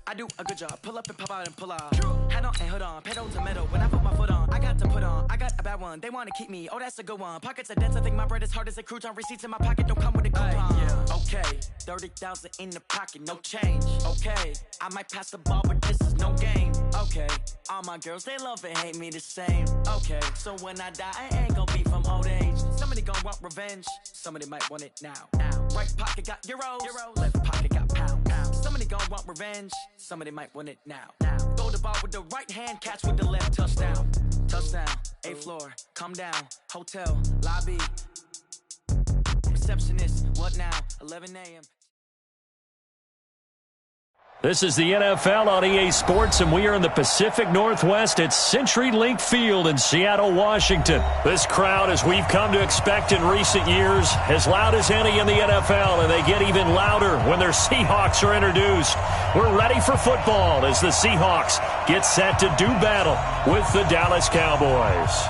I do a good job. Pull up and pop out and pull out. Head on and hood on. Pedal to metal. When I put my foot on, I got to put on. I got a bad one. They want to keep me. Oh, that's a good one. Pockets are dense. I think my bread is hard as a crouton. Receipts in my pocket don't come with a coupon. Yeah. Okay. 30,000 in the pocket. No change. Okay. I might pass the ball, but this is no game. Okay. All my girls, they love and hate me the same. Okay. So when I die, I ain't gonna be from old age. Somebody gonna want revenge. Somebody might want it now. Right pocket got euros. Left pocket got pounds. Somebody gon' want revenge. Somebody might want it now. Throw the ball with the right hand, catch with the left. Touchdown. Touchdown. 8th floor. Come down. Hotel. Lobby. Receptionist. What now? 11 a.m. This is the NFL on EA Sports, and we are in the Pacific Northwest at CenturyLink Field in Seattle, Washington. This crowd, as we've come to expect in recent years, as loud as any in the NFL, and they get even louder when their Seahawks are introduced. We're ready for football as the Seahawks get set to do battle with the Dallas Cowboys.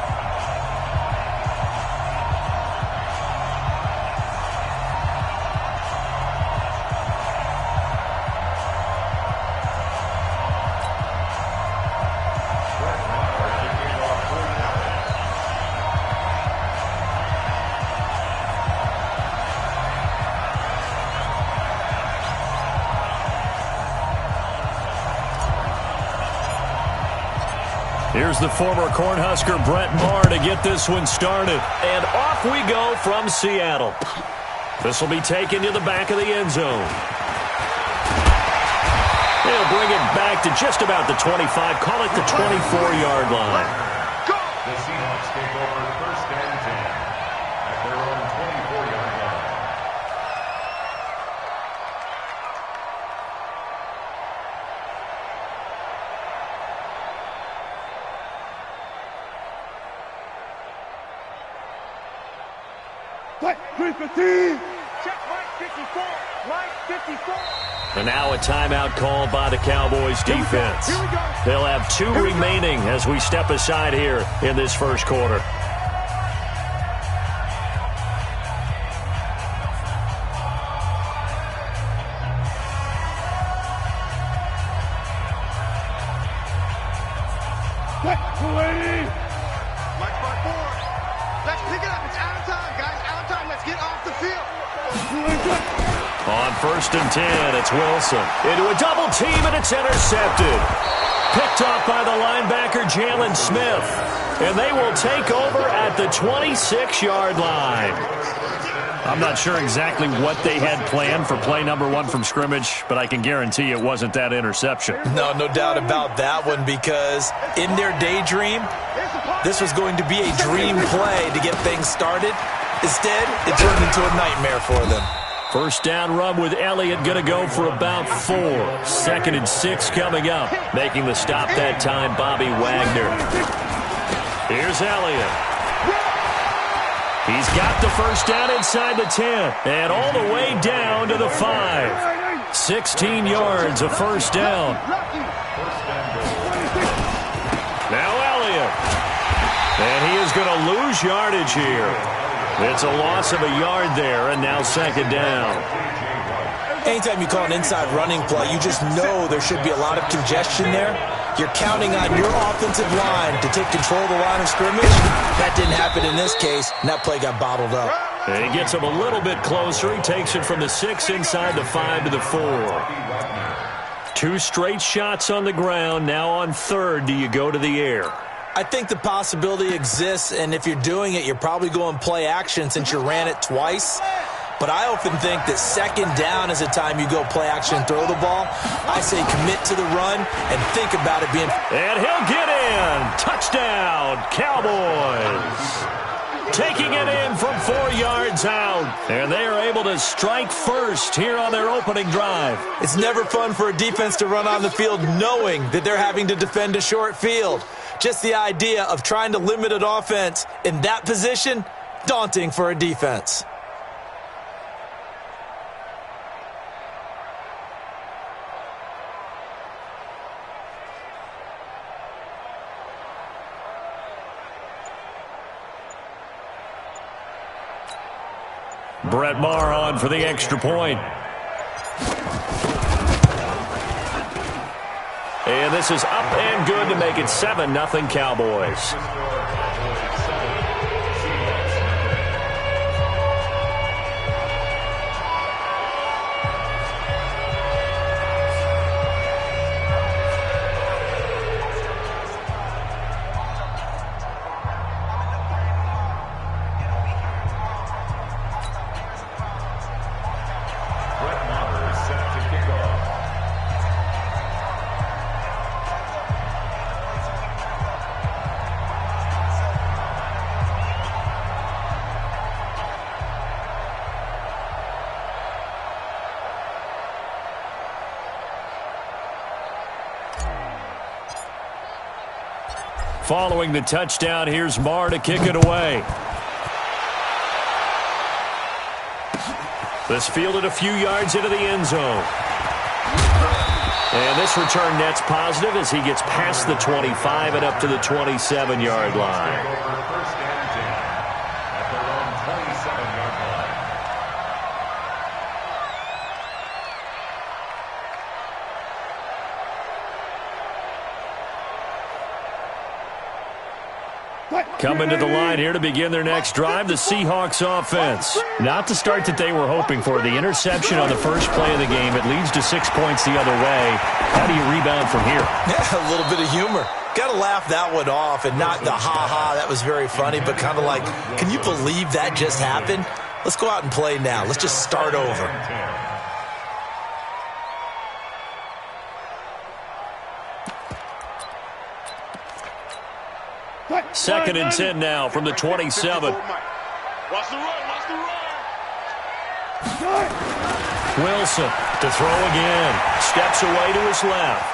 Here's the former Cornhusker Brett Maher to get this one started. And off we go from Seattle. This will be taken to the back of the end zone. They'll bring it back to just about the 25, call it the 24-yard line. The Seahawks take over 1st and 10 at their own 24-yard line. Check Mike 54. Mike 54. And now a timeout called by the Cowboys defense. They'll have 2 remaining as we step aside here in this first quarter. Mike by 4. Let's pick it up. It's out of time, guys. Out of time. Let's get off the field. On 1st and 10, it's Wilson. Into a double team, and it's intercepted. Picked off by the linebacker, Jalen Smith. And they will take over at the 26-yard line. I'm not sure exactly what they had planned for play number 1 from scrimmage, but I can guarantee it wasn't that interception. No doubt about that one, because in their daydream, this was going to be a dream play to get things started. Instead, it turned into a nightmare for them. First down run with Elliott going to go for about 4. 2nd and 6 coming up. Making the stop that time, Bobby Wagner. Here's Elliott. He's got the first down inside the 10 and all the way down to the 5. 16 yards of first down. Now Elliott. And he is going to lose yardage here. It's a loss of a yard there, and now 2nd down. Anytime you call an inside running play, you just know there should be a lot of congestion there. You're counting on your offensive line to take control of the line of scrimmage. That didn't happen in this case, and that play got bottled up. And he gets him a little bit closer. He takes it from the 6 inside the 5 to the 4. 2 straight shots on the ground. Now on 3rd, do you go to the air? I think the possibility exists, and if you're doing it, you're probably going play action since you ran it twice. But I often think that 2nd down is the time you go play action and throw the ball. I say commit to the run and think about it being... And he'll get in. Touchdown, Cowboys. Taking it in from 4 yards out. And they are able to strike first here on their opening drive. It's never fun for a defense to run on the field knowing that they're having to defend a short field. Just the idea of trying to limit an offense in that position, daunting for a defense. Brett Maher on for the extra point. And this is up and good to make it 7-0 Cowboys. Following the touchdown, here's Marr to kick it away. This fielded a few yards into the end zone. And this return net's positive as he gets past the 25 and up to the 27-yard line. First and 10 at their own 27-yard line. Coming to the line here to begin their next drive, the Seahawks offense. Not the start that they were hoping for. The interception on the first play of the game, it leads to 6 points the other way. How do you rebound from here? Yeah, a little bit of humor. Got to laugh that one off, and not the ha-ha, that was very funny, but kind of like, can you believe that just happened? Let's go out and play now. Let's just start over. Second and 10 now from the 27. Watch the run, watch the run. Wilson to throw again. Steps away to his left.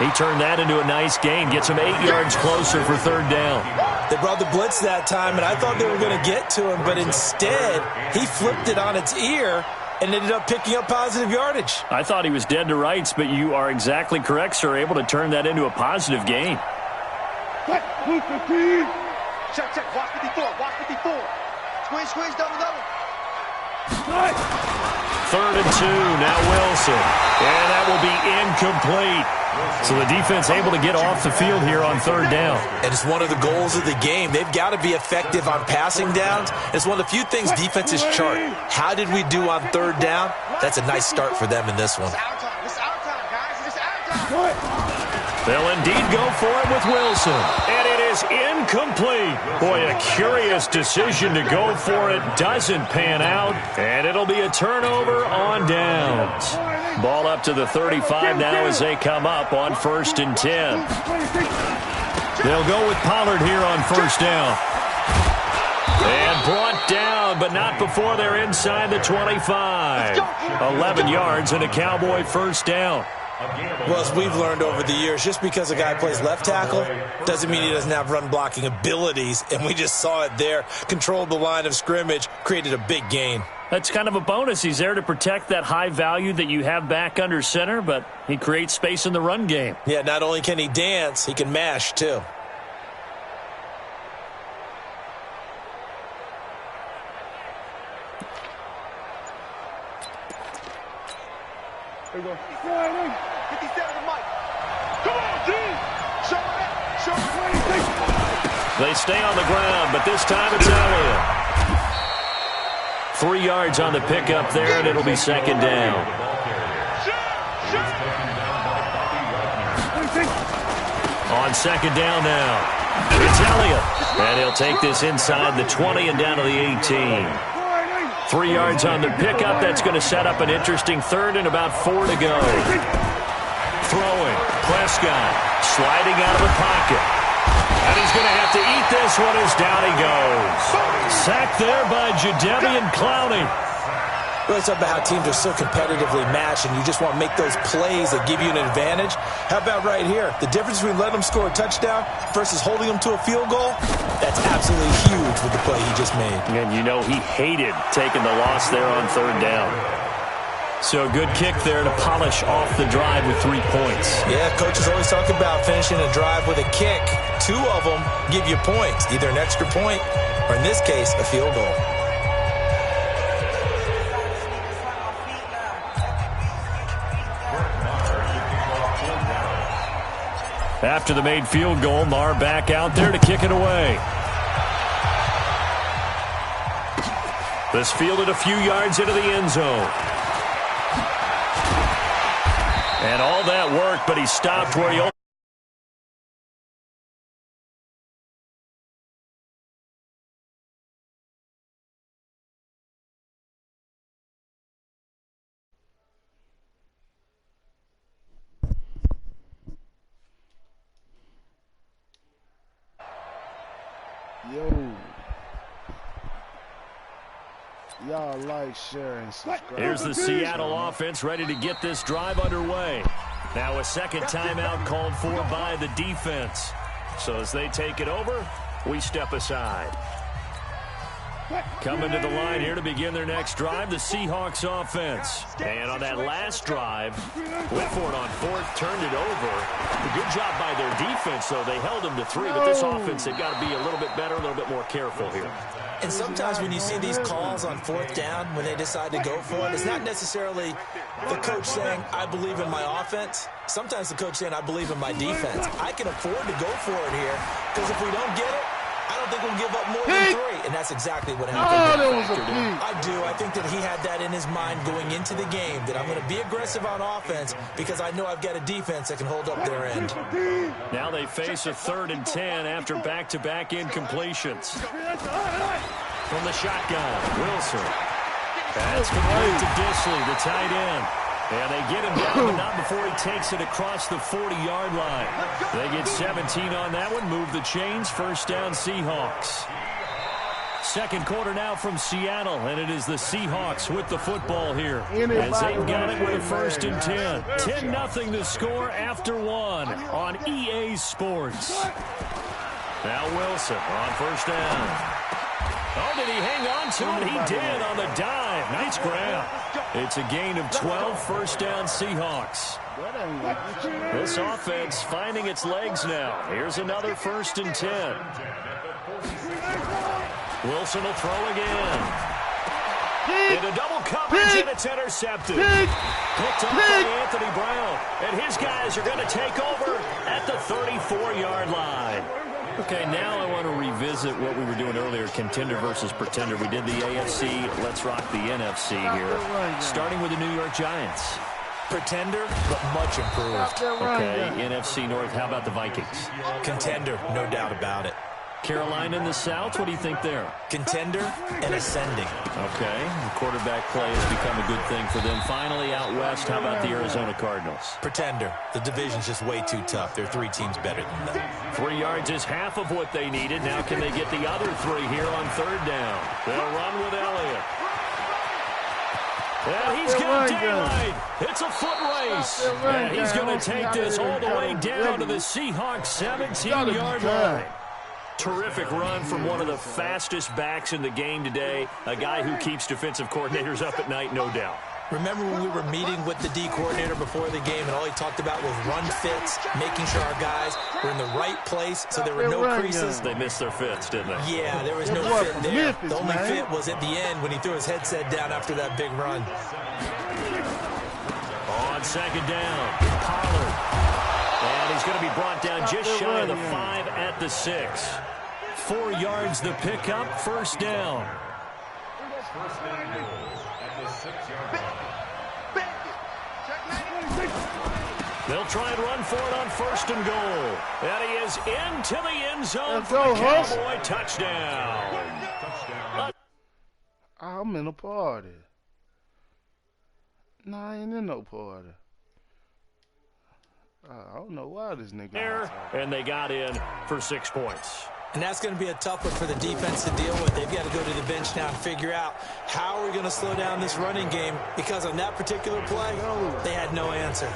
He turned that into a nice gain. Gets him 8 yards closer for third down. They brought the blitz that time, and I thought they were going to get to him, but instead, he flipped it on its ear and ended up picking up positive yardage. I thought he was dead to rights, but you are exactly correct, sir. Able to turn that into a positive gain. Check, check. Watch 54. Watch 54. Squeeze, double. Third and 2. Now Wilson. And that will be incomplete. So the defense able to get off the field here on third down. And it's one of the goals of the game. They've got to be effective on passing downs. It's one of the few things defenses chart. How did we do on third down? That's a nice start for them in this one. It's our time, guys. It's our time. They'll indeed go for it with Wilson. And it is incomplete. Boy, a curious decision to go for it. Doesn't pan out. And it'll be a turnover on downs. Ball up to the 35 now as they come up on first and 10. They'll go with Pollard here on first down. And brought down, but not before they're inside the 25. 11 yards and a Cowboy first down. Well, as we've learned over the years, just because a guy plays left tackle doesn't mean he doesn't have run-blocking abilities, and we just saw it there. Controlled the line of scrimmage, created a big gain. That's kind of a bonus. He's there to protect that high value that you have back under center, but he creates space in the run game. Yeah, not only can he dance, he can mash, too. Here we go. 57 Mike. Come on, D. Show it. Show it. They stay on the ground, but this time it's Elliott. 3 yards on the pickup there, and it'll be second down. On second down now, it's Elliott. And he'll take this inside the 20 and down to the 18. 3 yards on the pickup. That's going to set up an interesting third and about 4 to go. Throwing. Prescott sliding out of the pocket. And he's going to have to eat this one as down he goes. Sacked there by Jadeveon Clowney. Really talk about how teams are so competitively matched, and you just want to make those plays that give you an advantage. How about right here? The difference between letting them score a touchdown versus holding them to a field goal, that's absolutely huge with the play he just made. And you know he hated taking the loss there on third down. So a good kick there to polish off the drive with 3 points. Yeah, coaches always talk about finishing a drive with a kick. 2 of them give you points, either an extra point or, in this case, a field goal. After the made field goal, Marr back out there to kick it away. This fielded a few yards into the end zone. And all that worked, but he stopped where he opened. Yo. Y'all like, share, and subscribe. Here's the Seattle offense ready to get this drive underway. Now a second timeout called for by the defense. So as they take it over, we step aside. Coming to the line here to begin their next drive, the Seahawks offense. And on that last drive, went for it on fourth, turned it over. A good job by their defense, though. They held them to 3, but this offense, they've got to be a little bit better, a little bit more careful here. And sometimes when you see these calls on fourth down, when they decide to go for it, it's not necessarily the coach saying, I believe in my offense. Sometimes the coach saying, I believe in my defense. I can afford to go for it here, because if we don't get it, I don't think we'll give up more than 3. And that's exactly what happened. That was a pick. I do. I think that he had that in his mind going into the game, that I'm going to be aggressive on offense because I know I've got a defense that can hold up their end. Now they face a 3rd and 10 after back-to-back incompletions. From the shotgun, Wilson. That's complete to Disley, the tight end. And they get him down, but not before he takes it across the 40-yard line. They get 17 on that one, move the chains, first down Seahawks. Second quarter now from Seattle, and it is the Seahawks with the football here. As they've got it with a 1st and 10. 10-0 to score after 1 on EA Sports. Now Wilson on first down. Oh, did he hang on to it? He did on the dive. Nice grab. It's a gain of 12, first down Seahawks. This offense finding its legs now. Here's another 1st and 10. Wilson will throw again. Into double coverage, and it's intercepted. Picked up by Anthony Brown. And his guys are going to take over at the 34-yard line. Okay, now I want to revisit what we were doing earlier, contender versus pretender. We did the AFC, let's rock the NFC here. Starting with the New York Giants. Pretender, but much improved. Okay, NFC North, how about the Vikings? Contender, no doubt about it. Carolina in the South, what do you think there? Contender and ascending. Okay, the quarterback play has become a good thing for them. Finally, out west, how about the Arizona Cardinals? Pretender. The division's just way too tough. There are 3 teams better than them. 3 yards is half of what they needed. Now can they get the other 3 here on 3rd down? They'll run with Elliott. And he's got daylight. It's a foot race. And he's going to take this all the way down to the Seahawks 17-yard line. Terrific run from one of the fastest backs in the game today, a guy who keeps defensive coordinators up at night, no doubt. Remember when we were meeting with the D coordinator before the game and all he talked about was run fits, making sure our guys were in the right place so there were no creases? They missed their fits, didn't they? Yeah, there was no fit there. The only fit was at the end when he threw his headset down after that big run. On 2nd down, Pollard. And he's going to be brought down just shy of the 5 at the 6. 4 yards the pickup, first down. They'll try and run for it on 1st and goal. And he is into the end zone for the Cowboy touchdown. I'm in a party. Nah, I ain't in no party. I don't know why this nigga. And they got in for 6 points. And that's going to be a tough one for the defense to deal with. They've got to go to the bench now and figure out how are we going to slow down this running game, because on that particular play, they had no answer.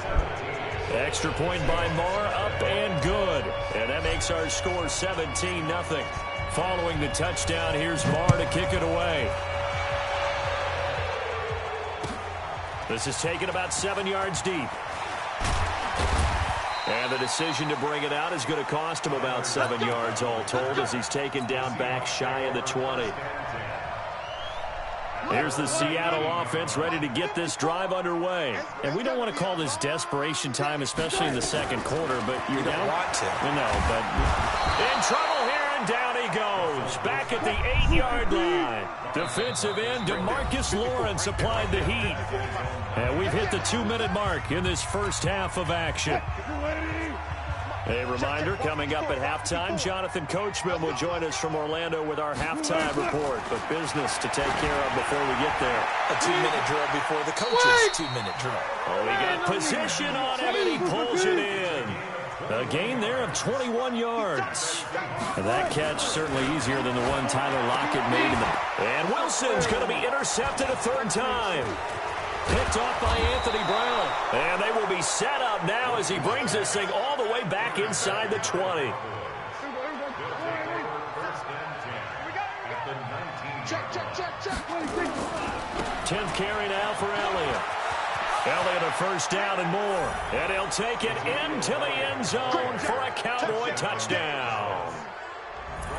Extra point by Marr, up and good. And that makes our score 17-0. Following the touchdown, here's Marr to kick it away. This is taken about 7 yards deep. And the decision to bring it out is going to cost him about 7 yards all told, as he's taken down back shy of the 20. Here's the Seattle offense ready to get this drive underway. And we don't want to call this desperation time, especially in the second quarter, but you're down. Want to. No, but in trouble here, and down he goes. Back at the 8-yard line. Defensive end DeMarcus Lawrence applied the heat. And we've hit the 2-minute mark in this first half of action. A reminder, coming up at halftime, Jonathan Coachman will join us from Orlando with our halftime report. But business to take care of before we get there. A 2-minute drill before the coach's 2-minute drill. Oh, we got position on him, and he pulls it in. A gain there of 21 yards. And that catch certainly easier than the one Tyler Lockett made. And Wilson's going to be intercepted a third time. Picked off by Anthony Brown. And they will be set up now as he brings this thing all the way back inside the 20. Check. 10th carry now for Elliott. Elliott a first down and more. And he'll take it into the end zone for a Cowboy touchdown.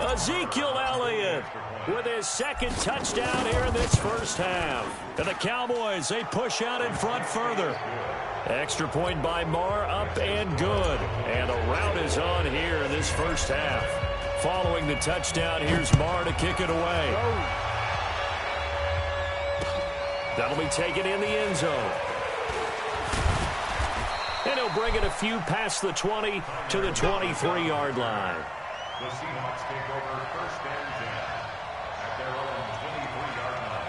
Ezekiel Elliott with his second touchdown here in this first half. And the Cowboys, they push out in front further. Extra point by Marr, up and good. And a rout is on here in this first half. Following the touchdown, here's Marr to kick it away. That'll be taken in the end zone. And he'll bring it a few past the 20 to the 23-yard line. The Seahawks take over first and 10 at their own 23-yard line.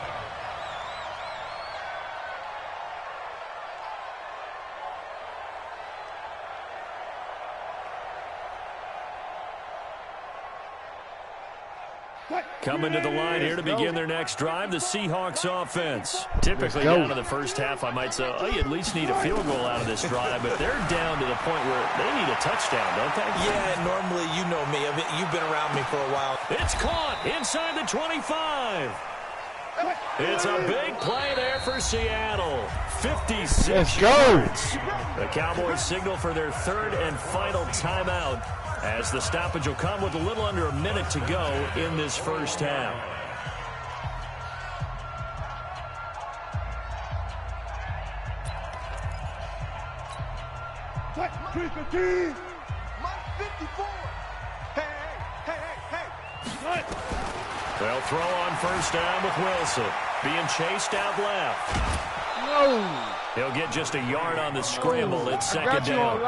Coming to the line here to begin their next drive, the Seahawks offense. Typically down to the first half, I might say, oh, you at least need a field goal out of this drive, but they're down to the point where they need a touchdown, don't they? Yeah, normally, you know me. I mean, you've been around me for a while. It's caught inside the 25. It's a big play there for Seattle. 56 yards. The Cowboys signal for their third and final timeout, as the stoppage will come with a little under a minute to go in this first half. Mike 54. Hey. They'll throw on first down with Wilson. Being chased out left. He'll get just a yard on the scramble. It's second down.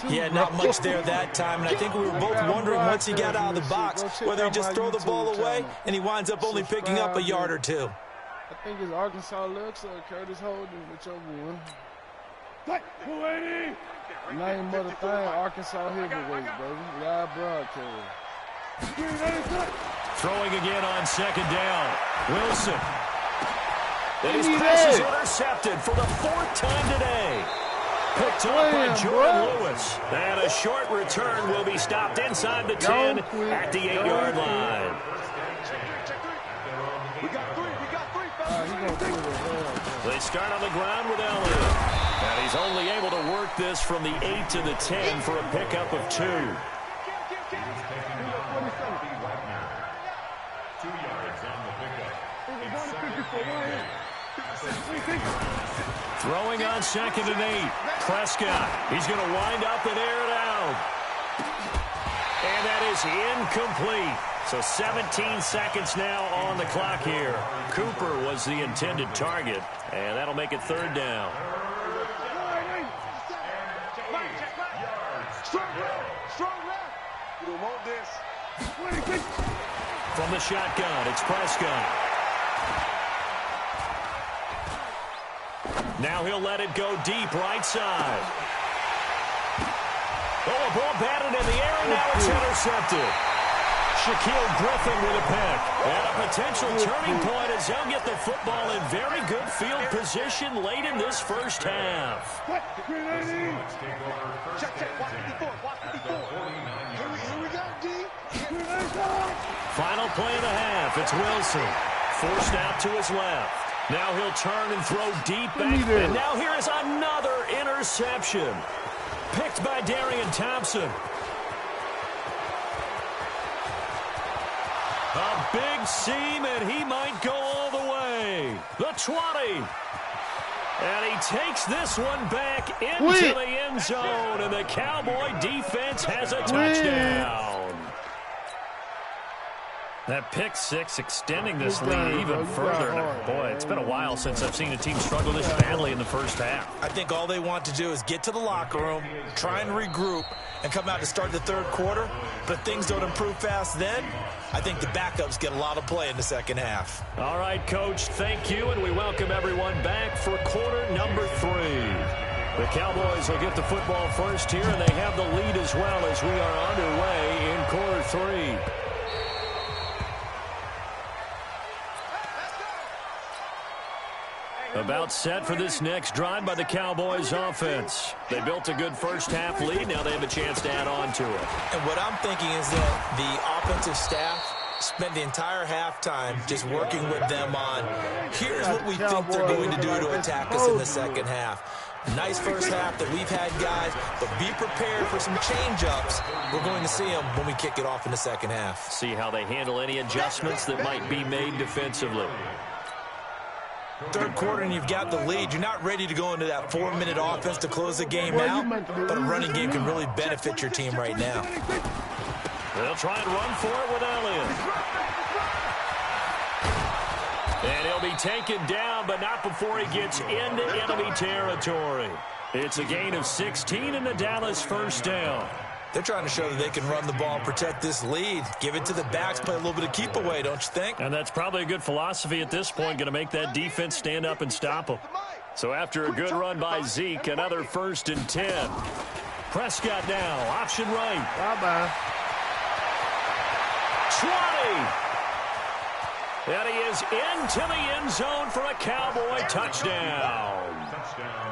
Yeah, not much there that time. And I think we were both wondering once he got out of the box whether he just throw the ball away and he winds up only picking up a yard or two. I think it's Arkansas looks or Curtis Holden, whichever one. Name of the thing, Arkansas heavyweight, baby. Live broadcast. Throwing again on second down. Wilson. And his pass is intercepted for the fourth time today. Picked up by Jordan Lewis. And a short return will be stopped inside the 10 at the 8-yard line. We got three. They start on the ground with Elliott. And he's only able to work this from the 8 to the 10 for a pickup of 2. 2 yards on the pickup. Throwing on second and 8. Prescott. He's going to wind up and air it out. And that is incomplete. So 17 seconds now on the clock here. Cooper was the intended target. And that'll make it third down. Strong left. You don't want this. From the shotgun, it's Prescott. Now he'll let it go deep right side. Oh, a ball batted in the air, and now it's intercepted. Shaquille Griffin with a pick. And a potential turning point as they'll get the football in very good field position late in this first half. Check. Watch 54. Here we go, D. Final play of the half. It's Wilson. Forced out to his left. Now he'll turn and throw deep back. And now here is another interception. Picked by Darian Thompson. A big seam, and he might go all the way. the 20. And he takes this one back into the end zone, and the Cowboy defense has a touchdown. That pick six extending this lead even further. And boy, it's been a while since I've seen a team struggle this badly in the first half. I think all they want to do is get to the locker room, try and regroup, and come out to start the third quarter. But if things don't improve fast then, I think the backups get a lot of play in the second half. All right, Coach, thank you, and we welcome everyone back for quarter number 3. The Cowboys will get the football first here, and they have the lead as well as we are underway in quarter 3. About set for this next drive by the Cowboys offense. They built a good first half lead. Now they have a chance to add on to it. And what I'm thinking is that the offensive staff spent the entire halftime just working with them on, here's what we think they're going to do to attack us in the second half. Nice first half that we've had, guys, but be prepared for some change-ups. We're going to see them when we kick it off in the second half. See how they handle any adjustments that might be made defensively. Third quarter and you've got the lead. You're not ready to go into that 4-minute offense to close the game out, but a running game can really benefit your team right now. They'll try and run for it with Elliott. And he'll be taken down, but not before he gets into enemy territory. It's a gain of 16 and the Dallas first down. They're trying to show that they can run the ball and protect this lead. Give it to the backs, play a little bit of keep away, don't you think? And that's probably a good philosophy at this point, going to make that defense stand up and stop them. So after a good run by Zeke, another 1st and 10. Prescott now, option right. Bye-bye. 20. And he is into the end zone for a Cowboy touchdown.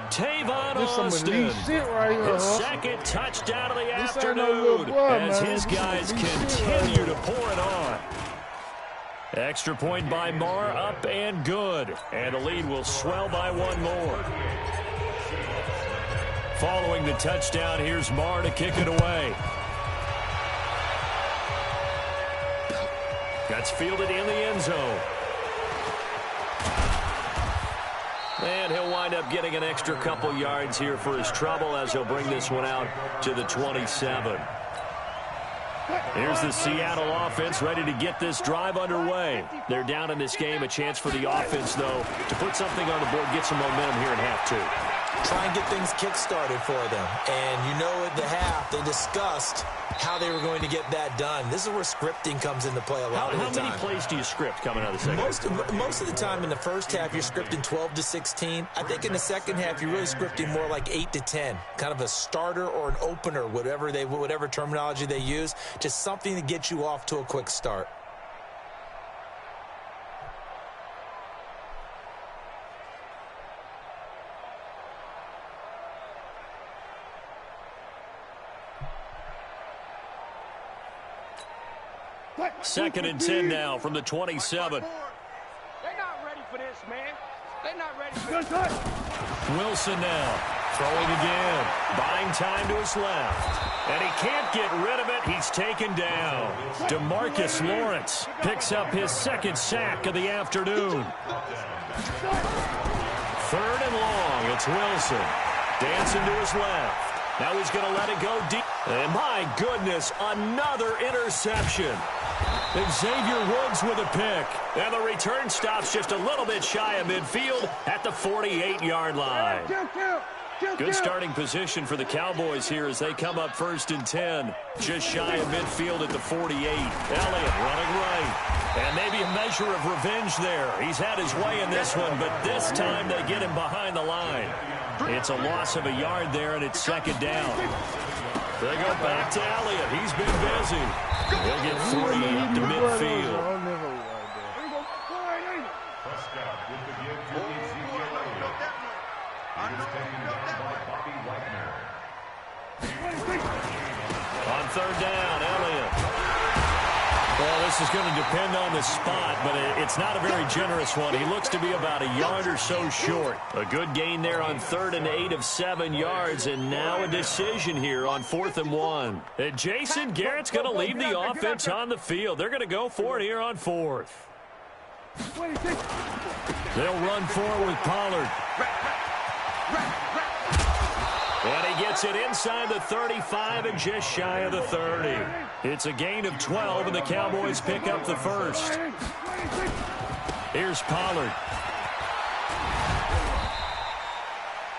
Tavon Austin, his second touchdown of the afternoon as his guys continue to pour it on. Extra point by Marr, up and good. And the lead will swell by one more. Following the touchdown, here's Marr to kick it away. That's fielded in the end zone. And he'll wind up getting an extra couple yards here for his trouble as he'll bring this one out to the 27. Here's the Seattle offense ready to get this drive underway. They're down in this game. A chance for the offense, though, to put something on the board, get some momentum here in half 2. Try and get things kick-started for them. And you know at the half, they discussed how they were going to get that done. This is where scripting comes into play a lot of the time. How many plays do you script coming out of the second half? Most of the time in the first half, you're scripting 12 to 16. I think in the second half, you're really scripting more like 8 to 10. Kind of a starter or an opener, whatever terminology they use. Just something to get you off to a quick start. Second and 10 now from the 27. They're not ready for this, man. They're not ready for this. Wilson now throwing again. Buying time to his left. And he can't get rid of it. He's taken down. DeMarcus Lawrence picks up his second sack of the afternoon. 3rd and long. It's Wilson. Dancing to his left. Now he's going to let it go deep. And my goodness, another interception. Xavier Woods with a pick. And the return stops just a little bit shy of midfield at the 48-yard line. Good starting position for the Cowboys here as they come up 1st and 10. Just shy of midfield at the 48. Elliott running right. And maybe a measure of revenge there. He's had his way in this one, but this time they get him behind the line. It's a loss of a yard there, and it's 2nd down. They go back to Elliott. He's been busy. He'll get 3 up to midfield. Prescott with the give to Ezekiel Elliott. He is taken down by Bobby Wagner. On 3rd down, Elliott. Well, this is going to depend on the spot, but it's not a very generous one. He looks to be about a yard or so short. A good gain there on 3rd and 8 of 7 yards, and now a decision here on 4th and 1. And Jason Garrett's going to leave the offense on the field. They're going to go for it here on 4th. They'll run forward with Pollard. And he gets it inside the 35 and just shy of the 30. It's a gain of 12, and the Cowboys pick up the first. Here's Pollard.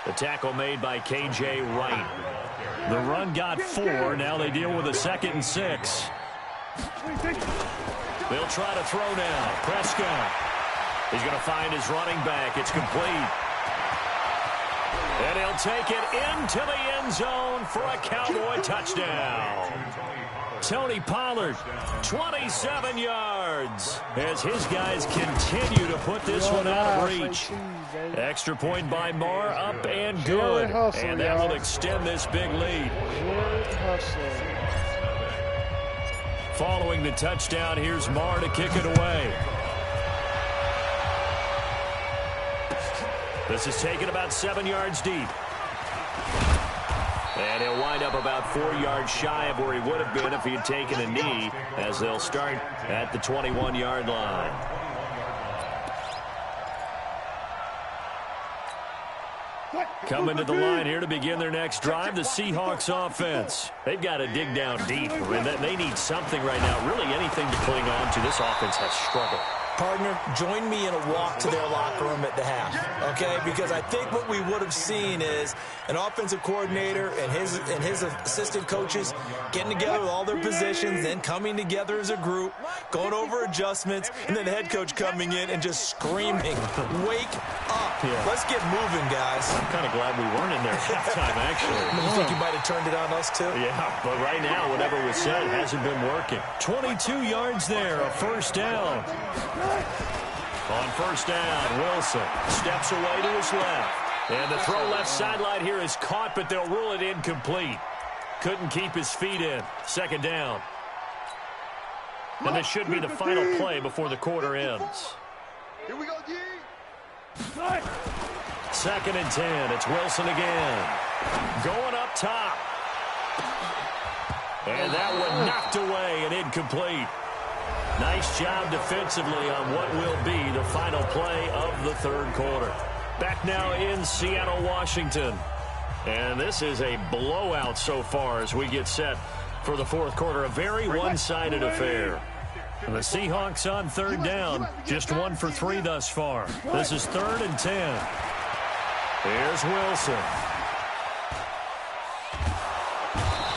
The tackle made by K.J. Wright. The run got 4. Now they deal with a 2nd and 6. They'll try to throw now. Prescott. He's going to find his running back. It's complete. And he'll take it into the end zone for a Cowboy touchdown. Tony Pollard, 27 yards, as his guys continue to put this one out of reach. Extra point by Marr, up and good. And that will extend this big lead. Following the touchdown, here's Marr to kick it away. This is taken about 7 yards deep. And he'll wind up about 4 yards shy of where he would have been if he had taken a knee, as they'll start at the 21-yard line. Coming to the line here to begin their next drive, the Seahawks offense. They've got to dig down deep, and they need something right now, really anything to cling on to. This offense has struggled. Partner, join me in a walk to their locker room at the half, okay? Because I think what we would have seen is an offensive coordinator and his assistant coaches getting together with all their positions, then coming together as a group, going over adjustments, and then the head coach coming in and just screaming, "Wake up. Let's get moving, guys." I'm kind of glad we weren't in there at halftime, actually. You think you might have turned it on us, too? Yeah, but right now, whatever was said hasn't been working. 22 yards there, a first down. On first down, Wilson steps away to his left. And the throw left sideline here is caught, but they'll rule it incomplete. Couldn't keep his feet in. Second down. And this should be the final play before the quarter ends. Here we go, G. 2nd and 10. It's Wilson again. Going up top. And that one knocked away and incomplete. Nice job defensively on what will be the final play of the third quarter. Back now in Seattle, Washington. And this is a blowout so far as we get set for the fourth quarter. A very one-sided affair. And the Seahawks on third down. Just 1 for 3 thus far. This is 3rd and 10. Here's Wilson.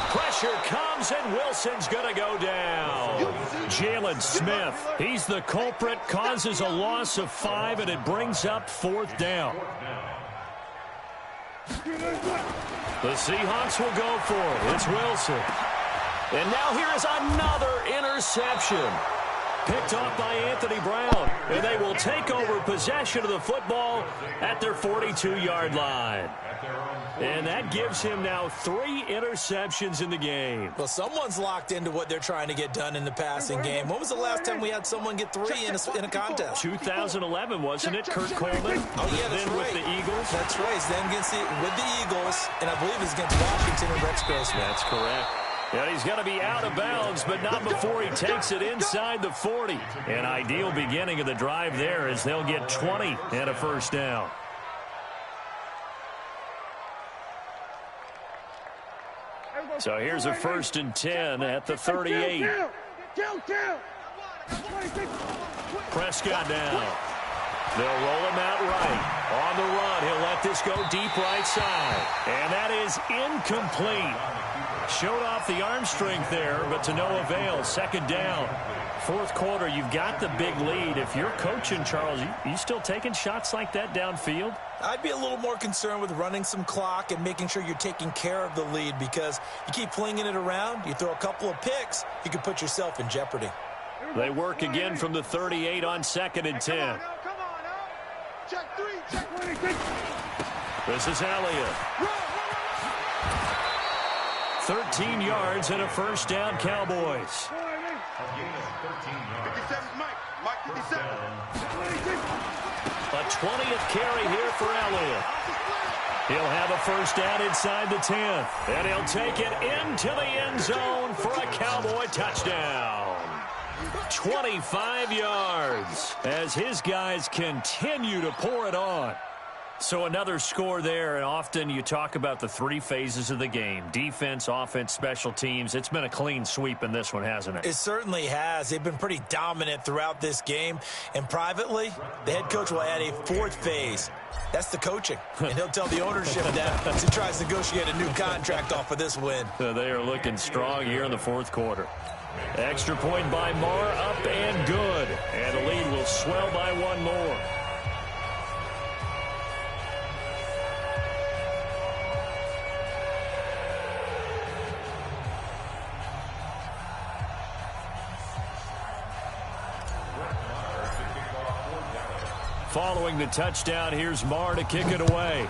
Pressure comes, and Wilson's going to go down. Jalen Smith, he's the culprit, causes a loss of 5, and it brings up 4th down. The Seahawks will go for it. It's Wilson. And now here is another interception. Picked off by Anthony Brown. And they will take over possession of the football at their 42-yard line. And that gives him now 3 interceptions in the game. Well, someone's locked into what they're trying to get done in the passing game. When was the last time we had someone get 3 in a contest? 2011, wasn't it? Kurt Coleman. Oh, yeah, that's then right. with the Eagles. That's right. Then with the Eagles, and I believe it's against Washington and Rex Grossman. That's correct. And he's going to be out of bounds, but not before he takes it inside the 40. An ideal beginning of the drive there as they'll get 20 and a first down. So here's a 1st and 10 at the 38. Prescott down. They'll roll him out right. On the run, he'll let this go deep right side. And that is incomplete. Showed off the arm strength there, but to no avail. 2nd down. 4th quarter, you've got the big lead. If you're coaching, Charles, you still taking shots like that downfield? I'd be a little more concerned with running some clock and making sure you're taking care of the lead, because you keep flinging it around, you throw a couple of picks, you can put yourself in jeopardy. They work again from the 38 on 2nd and 10. Come on now. Check 3, check 1. This is Elliott. 13 yards and a first down, Cowboys. 57, Mike 57. A 20th carry here for Elliott. He'll have a first down inside the 10th. And he'll take it into the end zone for a Cowboy touchdown. 25 yards as his guys continue to pour it on. So another score there, and often you talk about the three phases of the game: defense, offense, special teams. It's been a clean sweep in this one, hasn't it? It certainly has. They've been pretty dominant throughout this game. And privately, the head coach will add a fourth phase. That's the coaching. And he'll tell the ownership that as he tries to negotiate a new contract off of this win. They are looking strong here in the fourth quarter. Extra point by Marr, up and good. And the lead will swell by one more. Following the touchdown, here's Marr to kick it away.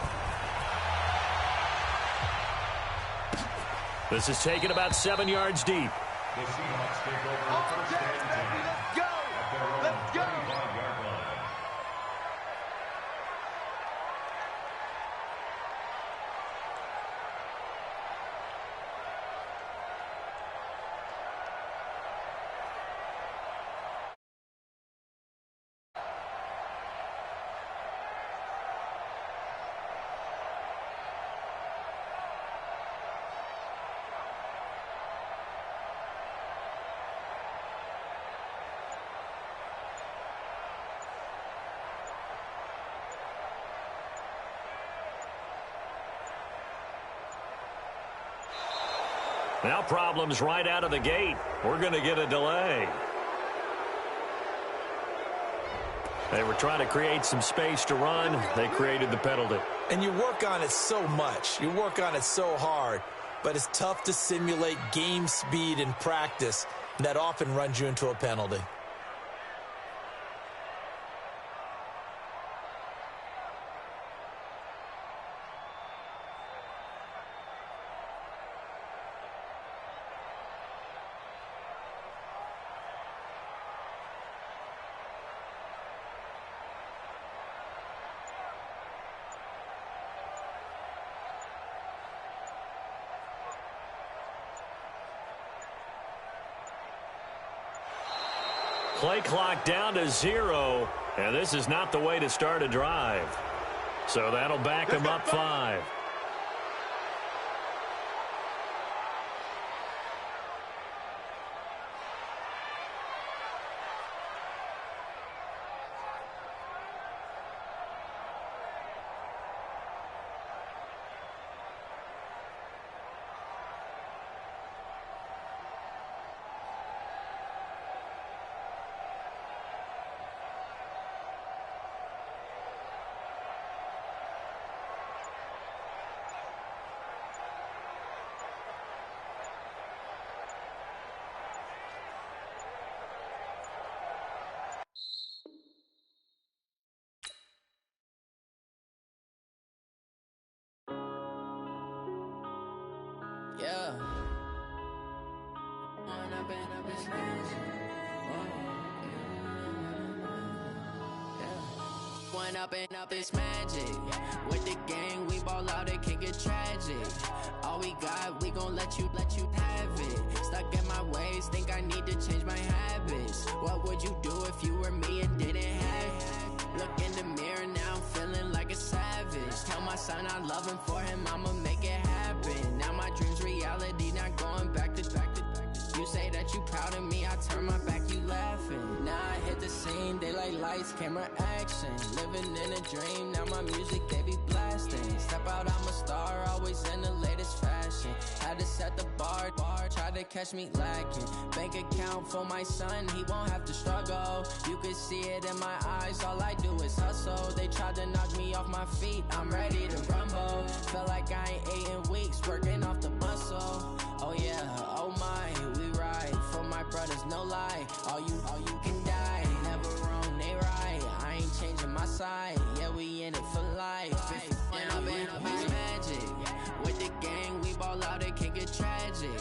This is taken about 7 yards deep. The Seahawks take over first and 10. Let's go! At their own Let's go! 25-yard line. Now problems right out of the gate. We're going to get a delay. They were trying to create some space to run. They created the penalty. And you work on it so much. You work on it so hard. But it's tough to simulate game speed in practice. And that often runs you into a penalty. Play clock down to 0, and this is not the way to start a drive. So that'll back them up 5. Yeah. One up and up is magic. With the gang, we ball out, it can get tragic. All we got, we gon' let you have it. Stuck in my ways, think I need to change my habits. What would you do if you were me and didn't have it? Look in the mirror, now I'm feeling like a savage. Tell my son I love him, for him I'ma make it happen. Now my dream's reality, not going back to. You say that you proud of me, I turn my back, you laughing. Now I hit the scene, daylight lights, camera action. Living in a dream, now my music, they be blasting. Step out, I'm a star, always in the latest fashion. Had to set the bar, try to catch me lacking. Bank account for my son, he won't have to struggle. You can see it in my eyes, all I do is hustle. They tried to knock me off my feet, I'm ready to rumble. Feel like I ain't ate in weeks, working off the muscle. Oh yeah, oh my, we ride for my brothers, no lie. All you can die, never wrong, they right. I ain't changing my side, yeah, we in it for life. When I've been up is magic. With the gang, we ball out, it can get tragic.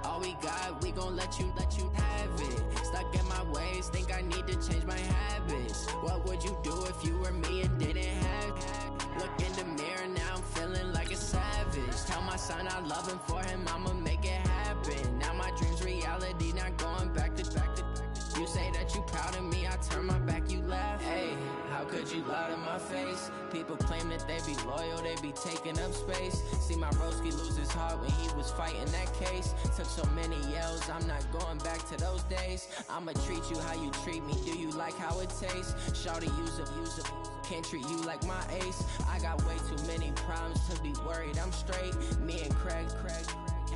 All we got, we gon' let you have it. Stuck in my ways, think I need to change my habits. What would you do if you were me and didn't have it? Look in the mirror, now I'm feeling like a savage. Tell my son I love him, for him I'ma make it happen. Now my dream's reality, not going back to. You say that you proud of me, I turn my back, you laugh. Hey, how could you lie to my face? People claim that they be loyal, they be taking up space. See my broski lose his heart when he was fighting that case. Took so many yells, I'm not going back to those days. I'ma treat you how you treat me, do you like how it tastes? Shawty, use up, can't treat you like my ace. I got way too many problems to be worried, I'm straight. Me and Craig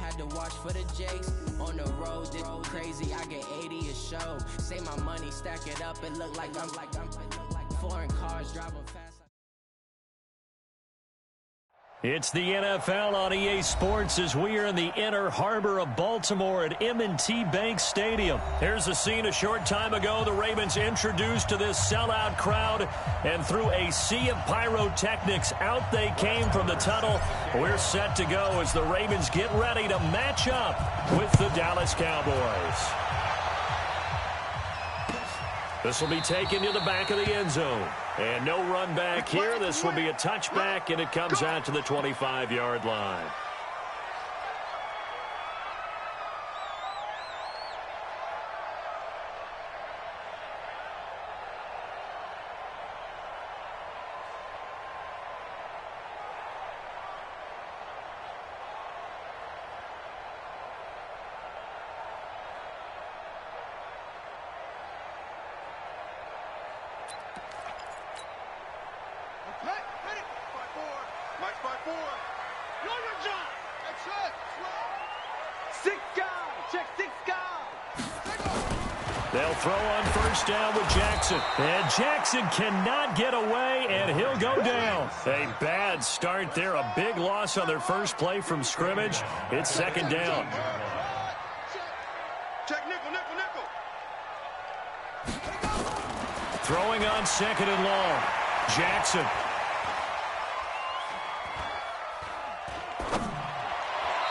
had to watch for the Jakes. On the road, this crazy, I get 80 a show. Say my money, stack it up, it look like I'm foreign cars driving fast. It's the NFL on EA Sports as we are in the inner harbor of Baltimore at M&T Bank Stadium. Here's a scene a short time ago. The Ravens introduced to this sellout crowd, and through a sea of pyrotechnics, out they came from the tunnel. We're set to go as the Ravens get ready to match up with the Dallas Cowboys. This will be taken to the back of the end zone. And no run back here. This will be a touchback, and it comes out to the 25-yard line. They'll throw on first down with Jackson. And Jackson cannot get away, and he'll go down. A bad start there. A big loss on their first play from scrimmage. It's second down. Check nickel. Throwing on second and long. Jackson.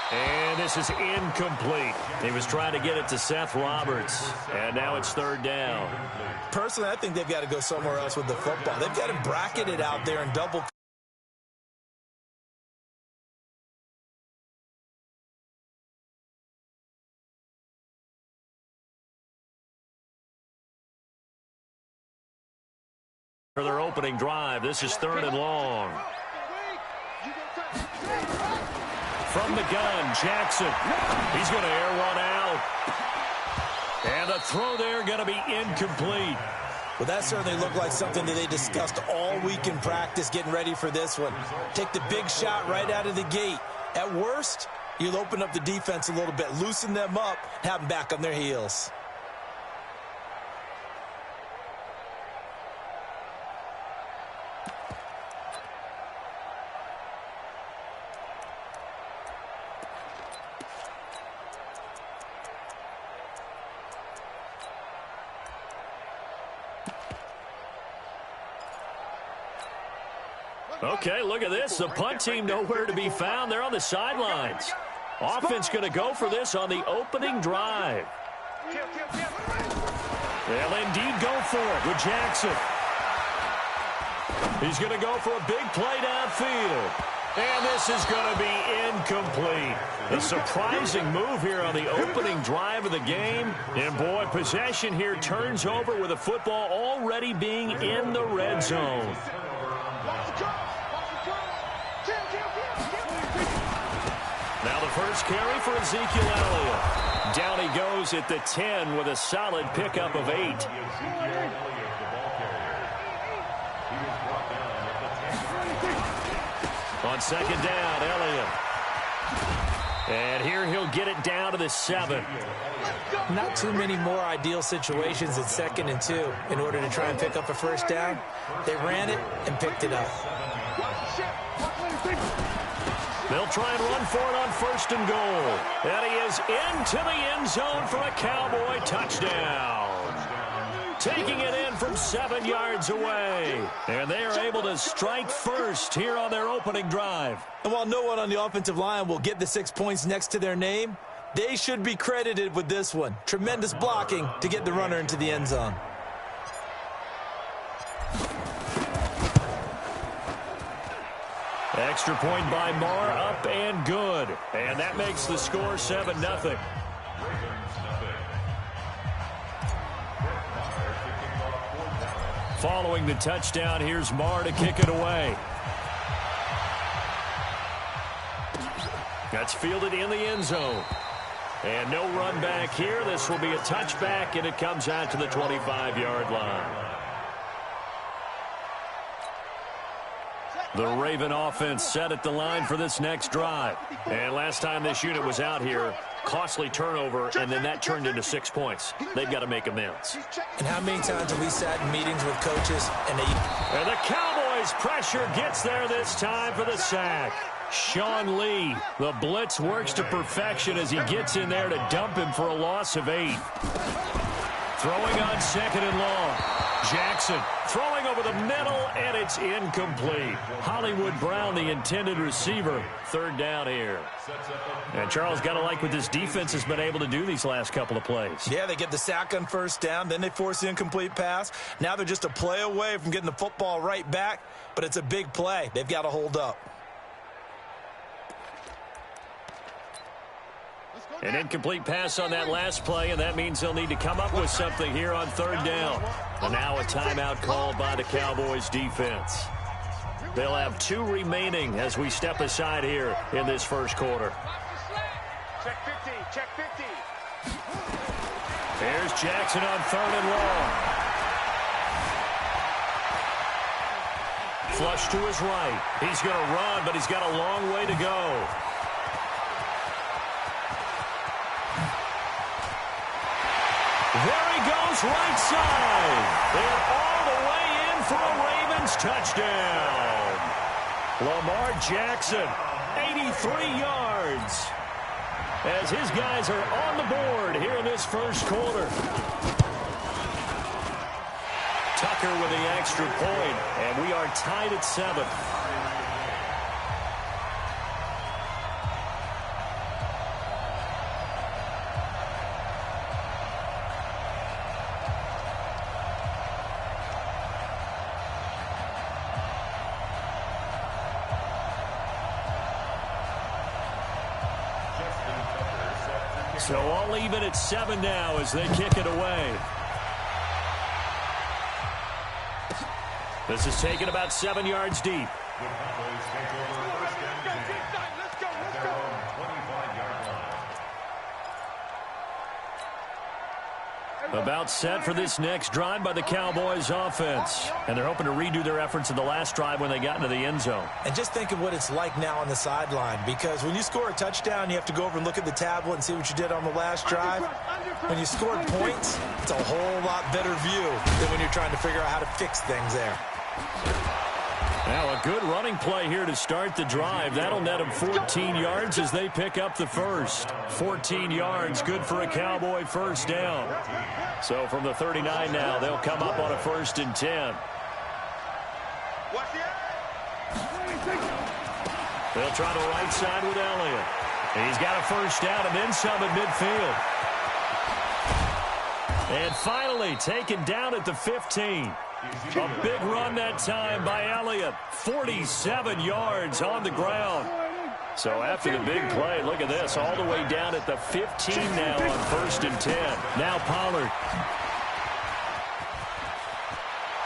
And this is incomplete. He was trying to get it to Seth Roberts. And now it's third down. Personally, I think they've got to go somewhere else with the football. They've got him bracketed out there in double. For their opening drive, this is third and long. From the gun, Jackson. He's going to air one out. And the throw there going to be incomplete. Well, that certainly looked like something that they discussed all week in practice getting ready for this one. Take the big shot right out of the gate. At worst, you'll open up the defense a little bit, loosen them up, have them back on their heels. Okay, look at this. The punt team nowhere to be found. They're on the sidelines. Offense going to go for this on the opening drive. They'll indeed go for it with Jackson. He's going to go for a big play downfield. And this is going to be incomplete. A surprising move here on the opening drive of the game. And, boy, possession here turns over with the football already being in the red zone. Now the first carry for Ezekiel Elliott. Down he goes at the 10 with a solid pickup of 8. On second down, Elliott. And here he'll get it down to the 7. Not too many more ideal situations at 2nd and 2 in order to try and pick up a first down. They ran it and picked it up. They'll try and run for it on first and goal. And he is into the end zone for a Cowboy touchdown. Taking it in from 7 yards away. And they are able to strike first here on their opening drive. And while no one on the offensive line will get the 6 points next to their name, they should be credited with this one. Tremendous blocking to get the runner into the end zone. Extra point by Marr, up and good. And that makes the score 7-0. Following the touchdown, here's Marr to kick it away. That's fielded in the end zone. And no run back here. This will be a touchback, and it comes out to the 25-yard line. The Raven offense set at the line for this next drive. And last time this unit was out here, costly turnover, and then that turned into 6 points. They've got to make amends. And how many times have we sat in meetings with coaches and the Cowboys pressure gets there this time for the sack. Sean Lee, the blitz works to perfection as he gets in there to dump him for a loss of 8. Throwing on 2nd and long. Jackson throwing over the middle, and it's incomplete. Hollywood Brown, the intended receiver, 3rd down here. And Charles, got to like what this defense has been able to do these last couple of plays. Yeah, they get the sack on 1st down, then they force the incomplete pass. Now they're just a play away from getting the football right back, but it's a big play. They've got to hold up. An incomplete pass on that last play, and that means they'll need to come up with something here on 3rd down. And now a timeout called by the Cowboys defense. They'll have 2 remaining as we step aside here in this first quarter. Check 50, check 50. There's Jackson on 3rd and long. Flush to his right. He's going to run, but he's got a long way to go. There he goes, right side. And all the way in for a Ravens touchdown. Lamar Jackson, 83 yards. As his guys are on the board here in this first quarter. Tucker with the extra point, and we are tied at 7. So all even at 7 now as they kick it away. This is taken about 7 yards deep. The Cowboys take over 1st and 10 at their own 25-yard line. About set for this next drive by the Cowboys offense. And they're hoping to redo their efforts in the last drive when they got into the end zone. And just think of what it's like now on the sideline, because when you score a touchdown, you have to go over and look at the tablet and see what you did on the last drive. When you scored points, it's a whole lot better view than when you're trying to figure out how to fix things there. Now a good running play here to start the drive. That'll net them 14 yards as they pick up the first. 14 yards, good for a Cowboy 1st down. So from the 39 now, they'll come up on a 1st and 10. They'll try the right side with Elliott. He's got a 1st down and then some at midfield. And finally taken down at the 15. A big run that time by Elliott. 47 yards on the ground. So after the big play, look at this, all the way down at the 15 now on 1st and 10. Now Pollard.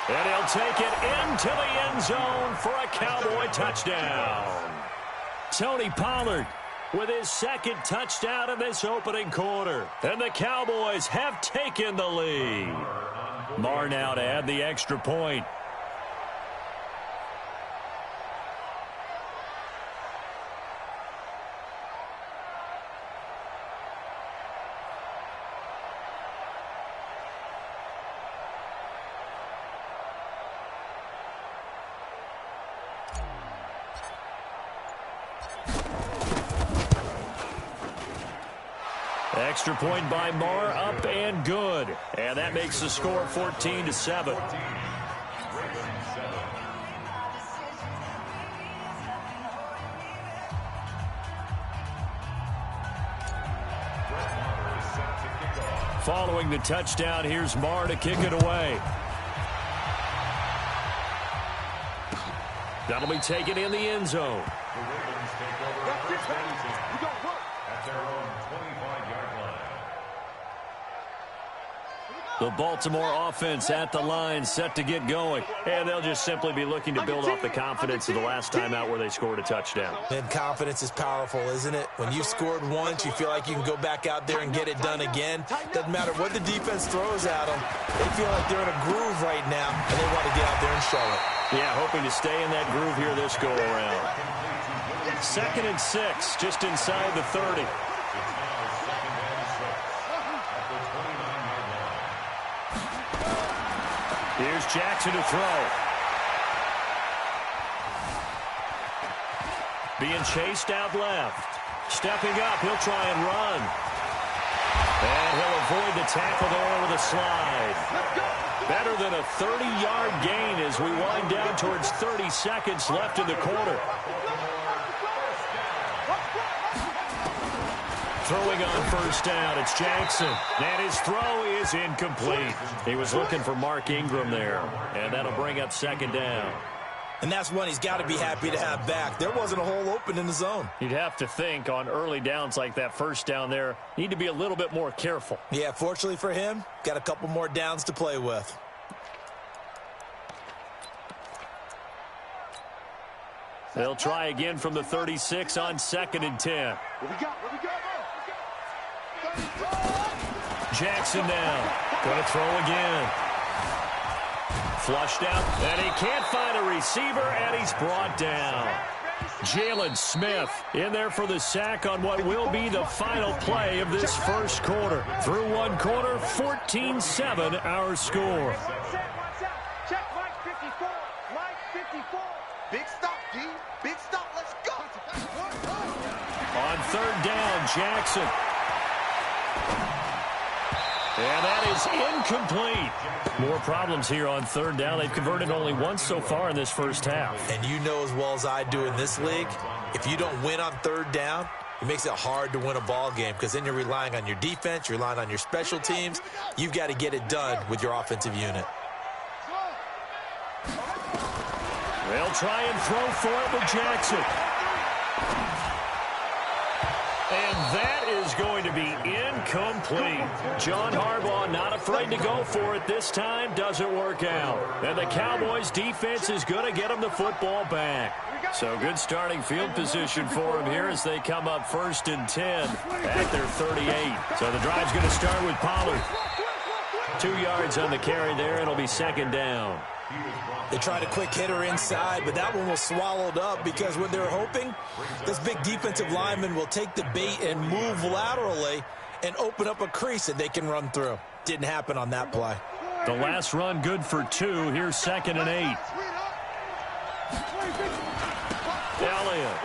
And he'll take it into the end zone for a Cowboy touchdown. Tony Pollard with his 2nd touchdown in this opening quarter. And the Cowboys have taken the lead. Marr now to add the extra point. Extra point by Marr, up and good. And that makes the score 14-7. Following the touchdown, here's Marr to kick it away. That'll be taken in the end zone. The Ravens take over 1st and 10 at their own 25-yard line. The Baltimore offense at the line, set to get going. And they'll just simply be looking to build off the confidence of the last time out where they scored a touchdown. And confidence is powerful, isn't it? When you've scored once, you feel like you can go back out there and get it done again. Doesn't matter what the defense throws at them. They feel like they're in a groove right now, and they want to get out there and show it. Yeah, hoping to stay in that groove here this go-around. 2nd and 6, just inside the 30. Here's Jackson to throw. Being chased out left. Stepping up, he'll try and run. And he'll avoid the tackle there with a slide. Better than a 30-yard gain as we wind down towards 30 seconds left in the quarter. Throwing on first down, it's Jackson. And his throw is incomplete. He was looking for Mark Ingram there. And that'll bring up 2nd down. And that's one he's got to be happy to have back. There wasn't a hole open in the zone. You'd have to think on early downs like that first down there, need to be a little bit more careful. Yeah, fortunately for him, got a couple more downs to play with. They'll try again from the 36 on 2nd and 10. Jackson now. Going to throw again. Flushed out, and he can't find a receiver, and he's brought down. Jalen Smith in there for the sack on what will be the final play of this first quarter. Through one quarter, 14-7 our score. Check Mike 54. Mike 54. Big stop, G. Big stop. Let's go. On 3rd down, Jackson. And that is incomplete. More problems here on 3rd down. They've converted only once so far in this first half. And you know as well as I do in this league, if you don't win on 3rd down, it makes it hard to win a ball game because then you're relying on your defense, you're relying on your special teams. You've got to get it done with your offensive unit. They'll try and throw for it with Jackson. And that is going to be incomplete. John Harbaugh not afraid to go for it this time. Doesn't work out. And the Cowboys defense is going to get them the football back. So good starting field position for them here as they come up 1st and 10 at their 38. So the drive's going to start with Pollard. 2 yards on the carry there. It'll be 2nd down. They tried a quick hitter inside, but that one was swallowed up because what they're hoping, this big defensive lineman will take the bait and move laterally and open up a crease that they can run through. Didn't happen on that play. The last run good for 2. Here's 2nd and 8. Elliott.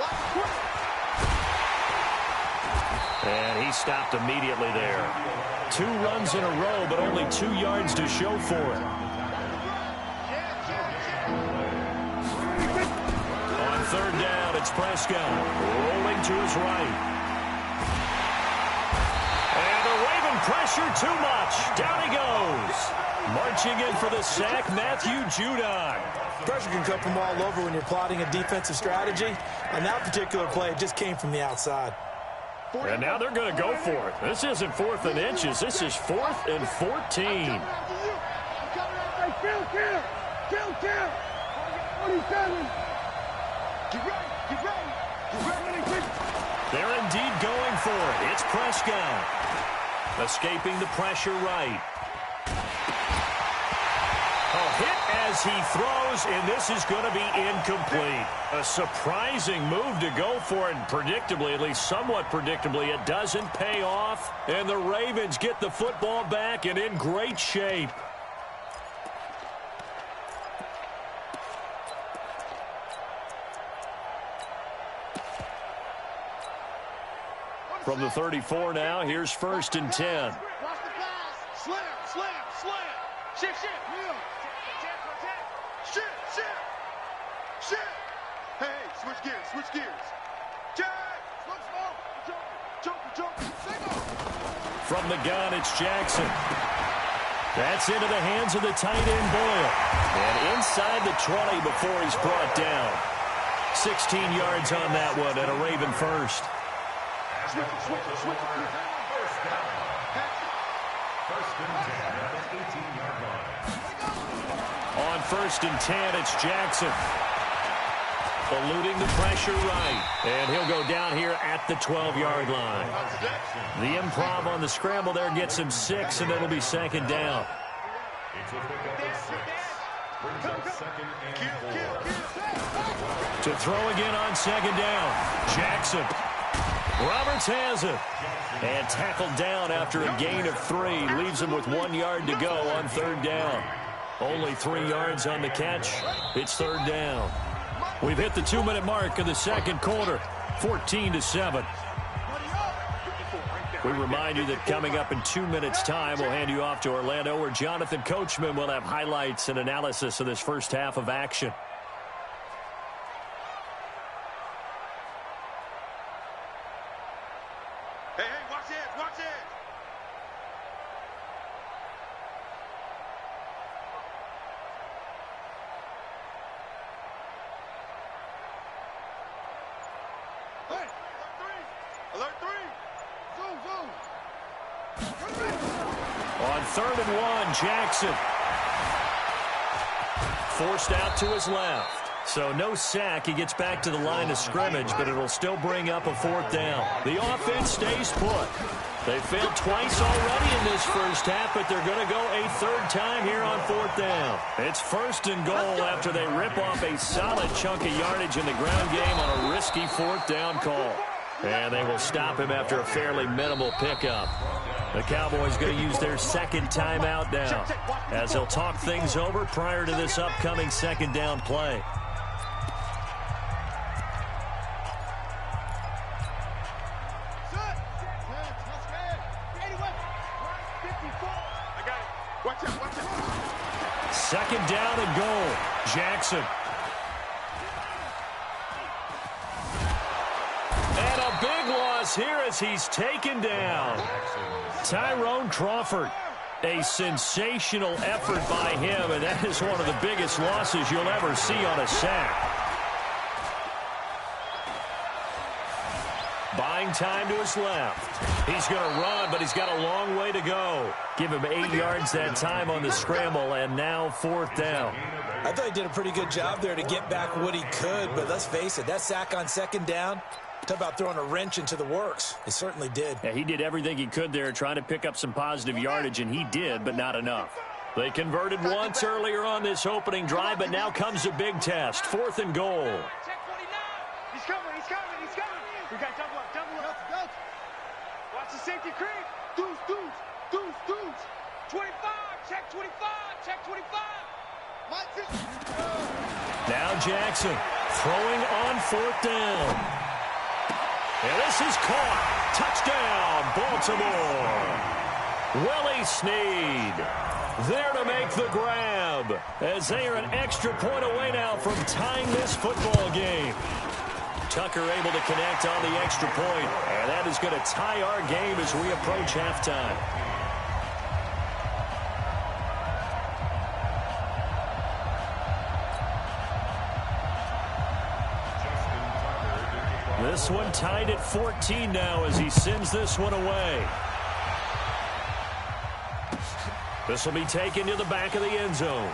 And he stopped immediately there. 2 runs in a row, but only 2 yards to show for it. On 3rd down, it's Prescott rolling to his right. And the Raven pressure too much. Down he goes. Marching in for the sack, Matthew Judon. Pressure can come from all over when you're plotting a defensive strategy. On that particular play, it just came from the outside. And now they're going to go for it. This isn't 4th and inches. This is 4th and 14. They're indeed going for it. It's Prescott. Escaping the pressure right. A hit as he throws, and this is going to be incomplete. A surprising move to go for it, and predictably, at least somewhat predictably, it doesn't pay off, and the Ravens get the football back and in great shape. From the 34 now, here's 1st and 10. Slam, slam, slam. Shift, shift. Shift. Hey, switch gears, switch gears. Check. Jump. From the gun, it's Jackson. That's into the hands of the tight end, Boyle. And inside the 20 before he's brought down. 16 yards on that one and a Raven first. First and 10 at the 18-yard line. On first and 10, it's Jackson. Eluding the pressure right. And he'll go down here at the 12-yard line. The improv on the scramble there gets him 6, and it'll be second down. It's a pickup of 6. Brings up second and 4. To throw again on second down. Jackson. Roberts has it. And tackled down after a gain of 3. Leaves him with 1 yard to go on third down. Only 3 yards on the catch. It's third down. We've hit the 2-minute mark of the second quarter. 14-7. We remind you that coming up in 2 minutes' time, we'll hand you off to Orlando, where Jonathan Coachman will have highlights and analysis of this first half of action. Hey, watch it, watch it. Hey, alert 3. Zoom. On third and 1, Jackson. Forced out to his left. So no sack. He gets back to the line of scrimmage, but it'll still bring up a fourth down. The offense stays put. They failed twice already in this first half, but they're going to go a third time here on fourth down. It's first and goal after they rip off a solid chunk of yardage in the ground game on a risky fourth down call. And they will stop him after a fairly minimal pickup. The Cowboys going to use their second timeout now, as they'll talk things over prior to this upcoming second down play. Second down and goal. Jackson. And a big loss here as he's taken down. Tyrone Crawford. A sensational effort by him, and that is one of the biggest losses you'll ever see on a sack. Buying time to his left. He's going to run, but he's got a long way to go. Give him 8 yards that time on the scramble, and now fourth down. I thought he did a pretty good job there to get back what he could, but let's face it, that sack on second down, talk about throwing a wrench into the works. He certainly did. Yeah, he did everything he could there trying to pick up some positive yardage, and he did, but not enough. They converted once earlier on this opening drive, but now comes a big test. Fourth and goal. He's coming. We got double up. Watch the safety creep. Deuce. 25, check 25. Now Jackson throwing on fourth down. And this is caught. Touchdown, Baltimore. Willie Snead there to make the grab, as they are an extra point away now from tying this football game. Tucker able to connect on the extra point, and that is going to tie our game as we approach halftime. This one tied at 14 now as he sends this one away. This will be taken to the back of the end zone.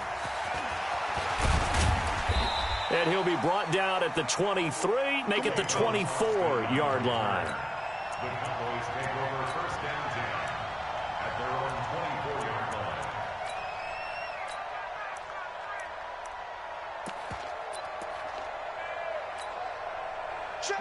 And he'll be brought down at the 23, make it the 24-yard line. The Cowboys take over first and 10 at their own 24-yard line.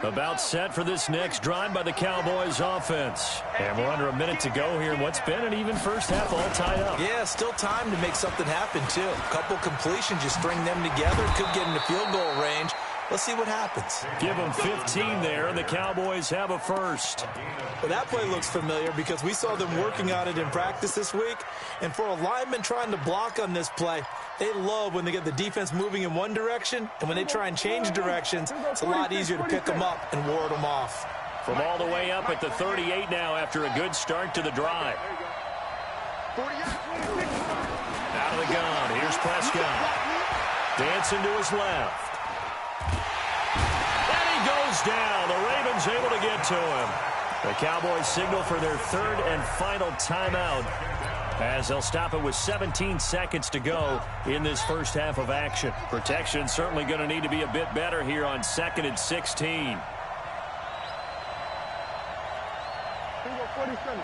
About set for this next drive by the Cowboys offense. And we're under a minute to go here in what's been an even first half, all tied up. Yeah, still time to make something happen, too. A couple completions, just string them together. Could get into field goal range. Let's see what happens. Give them 15 there, and the Cowboys have a first. Well, that play looks familiar because we saw them working on it in practice this week. And for a lineman trying to block on this play, they love when they get the defense moving in one direction, and when they try and change directions, it's a lot easier to pick them up and ward them off. From all the way up at the 38 now after a good start to the drive. Out of the gun, here's Prescott. Dancing to his left. And he goes down. The Ravens able to get to him. The Cowboys signal for their third and final timeout as they'll stop it with 17 seconds to go in this first half of action. Protection certainly going to need to be a bit better here on 2nd and 16. 40 seconds.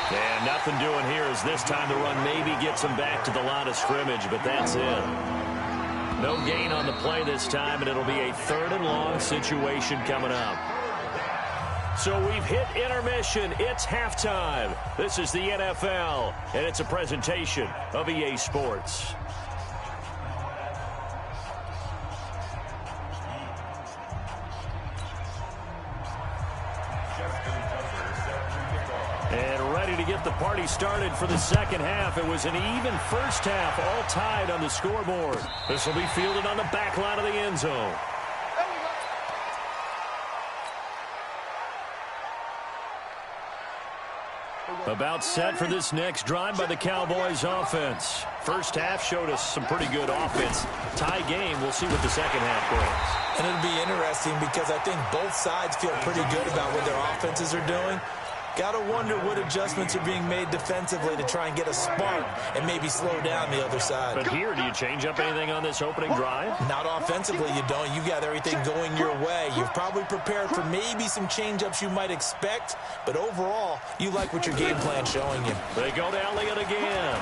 And nothing doing here as this time the run maybe gets them back to the line of scrimmage, but that's it. No gain on the play this time, and it'll be a 3rd and long situation coming up. So we've hit intermission. It's halftime. This is the NFL, and it's a presentation of EA Sports. And ready to get the party started for the second half. It was an even first half, all tied on the scoreboard. This will be fielded on the back line of the end zone. About set for this next drive by the Cowboys offense. First half showed us some pretty good offense. Tie game, we'll see what the second half brings. And it'll be interesting because I think both sides feel pretty good about what their offenses are doing. Got to wonder what adjustments are being made defensively to try and get a spark and maybe slow down the other side. But here, do you change up anything on this opening drive? Not offensively, you don't. You got everything going your way. You've probably prepared for maybe some change-ups you might expect, but overall, you like what your game plan's showing you. They go to Elliott again.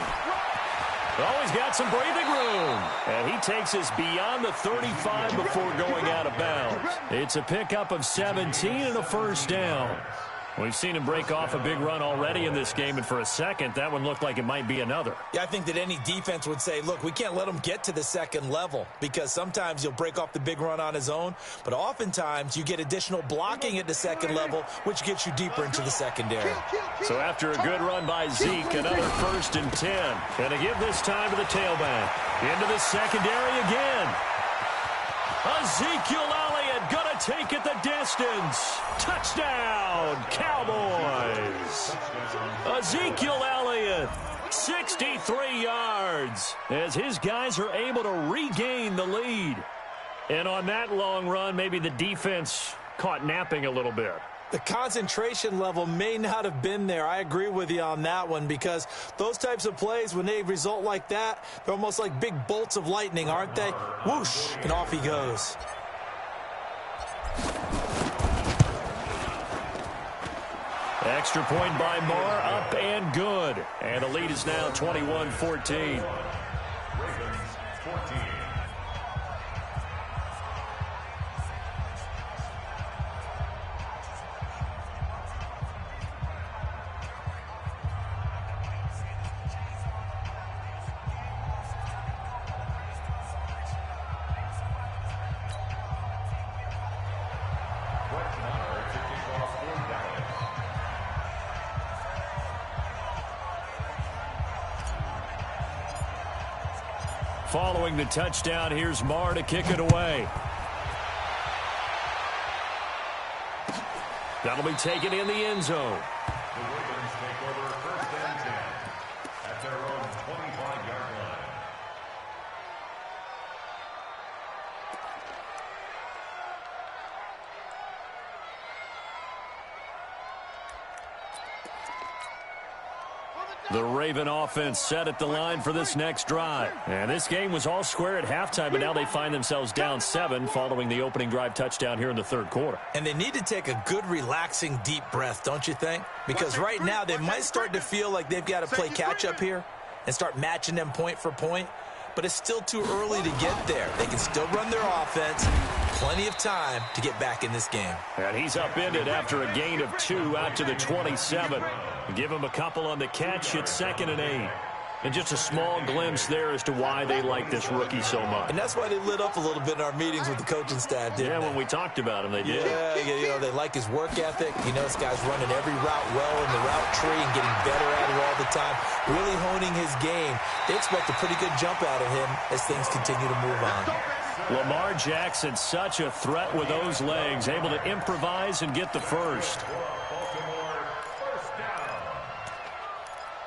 Oh, he's got some breathing room. And he takes us beyond the 35 before going out of bounds. It's a pickup of 17 and a first down. We've seen him break off a big run already in this game, and for a second, that one looked like it might be another. Yeah, I think that any defense would say, look, we can't let him get to the second level because sometimes he'll break off the big run on his own, but oftentimes you get additional blocking at the second level, which gets you deeper into the secondary. So after a good run by Zeke, another 1st and 10. And to give this time to the tailback. Into the secondary again. Ezekiel Elliott gonna take it the distance. Touchdown, Cowboys. Ezekiel Elliott, 63 yards, as his guys are able to regain the lead. And on that long run, maybe the defense caught napping a little bit. The concentration level may not have been there. I agree with you on that one because those types of plays, when they result like that, they're almost like big bolts of lightning, aren't they? Whoosh, and off he goes. Extra point by Moore, up and good. And the lead is now 21-14. Ravens 14. Following the touchdown, here's Marr to kick it away. That'll be taken in the end zone. The Ravens take over 1st and 10 at their own 25-yard line. The Raven offense set at the line for this next drive. And this game was all square at halftime, but now they find themselves down 7 following the opening drive touchdown here in the 3rd quarter. And they need to take a good, relaxing, deep breath, don't you think? Because right now they might start to feel like they've got to play catch-up here and start matching them point for point. But it's still too early to get there. They can still run their offense. Plenty of time to get back in this game. And he's upended after a gain of 2 out to the 27. Give him a couple on the catch. It's 2nd and 8. And just a small glimpse there as to why they like this rookie so much. And that's why they lit up a little bit in our meetings with the coaching staff, didn't they? When we talked about him, they did. Yeah, they like his work ethic. This guy's running every route well in the route tree and getting better at it all the time, really honing his game. They expect a pretty good jump out of him as things continue to move on. Lamar Jackson, such a threat with those legs, able to improvise and get the first.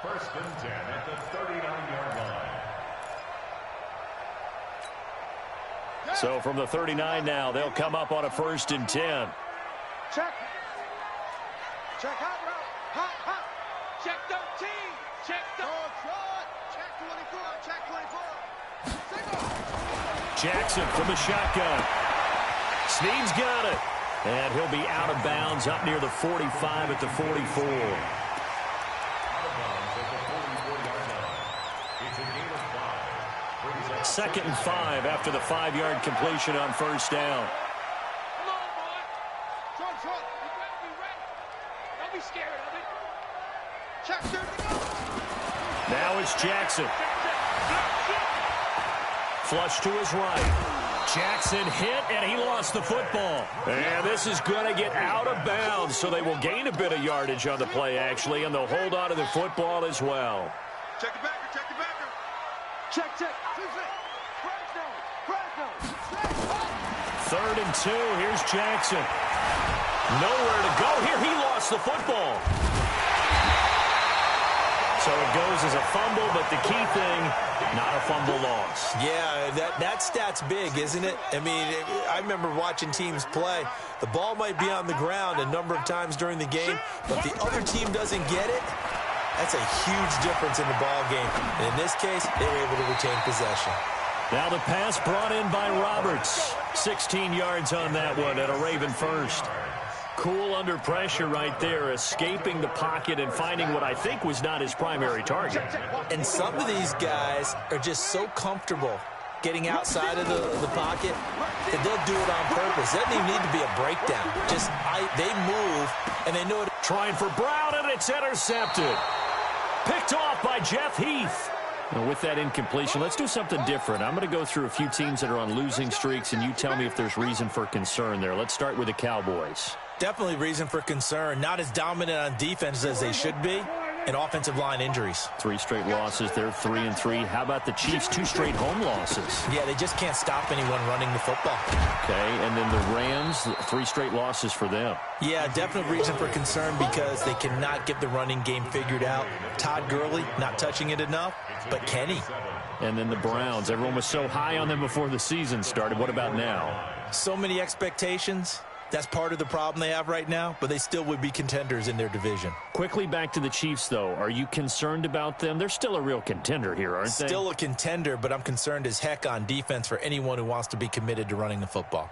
First and 10 at the 39-yard line. So from the 39 now, they'll come up on a 1st and 10. Check. Check hot route. Hot. Check 13. Check 13. Check 24. Check 24. Jackson from the shotgun. Snead's got it. And he'll be out of bounds up near the 45 at the 44. Second and 5 after the 5-yard completion on first down. Come on, boy. Short. You better be ready. Don't be scared of it. Check 30 to go. Now it's Jackson. Flush to his right. Jackson hit, and he lost the football. And this is going to get out of bounds, so they will gain a bit of yardage on the play, actually, and they'll hold on to the football as well. Check the backer. Check. Third and 2. Here's Jackson. Nowhere to go here. He lost the football. So it goes as a fumble, but the key thing, not a fumble loss. Yeah, that stat's big, isn't it? I mean, I remember watching teams play. The ball might be on the ground a number of times during the game, but the other team doesn't get it. That's a huge difference in the ball game. And in this case, they were able to retain possession. Now the pass brought in by Roberts. 16 yards on that one at a Raven first. Cool under pressure right there, escaping the pocket and finding what I think was not his primary target. And some of these guys are just so comfortable getting outside of the pocket that they'll do it on purpose. It doesn't even need to be a breakdown. They move, and they know it. Trying for Brown, and it's intercepted. Picked off by Jeff Heath. Now with that incompletion, let's do something different. I'm going to go through a few teams that are on losing streaks, and you tell me if there's reason for concern there. Let's start with the Cowboys. Definitely reason for concern. Not as dominant on defense as they should be, and offensive line injuries. 3 straight losses. They're 3-3. How about the Chiefs? 2 straight home losses. Yeah, they just can't stop anyone running the football. Okay, and then the Rams, 3 straight losses for them. Yeah, definite reason for concern because they cannot get the running game figured out. Todd Gurley not touching it enough, but Kenny. And then the Browns. Everyone was so high on them before the season started. What about now? So many expectations. That's part of the problem they have right now, but they still would be contenders in their division. Quickly back to the Chiefs, though. Are you concerned about them? They're still a real contender here, aren't they? Still a contender, but I'm concerned as heck on defense for anyone who wants to be committed to running the football.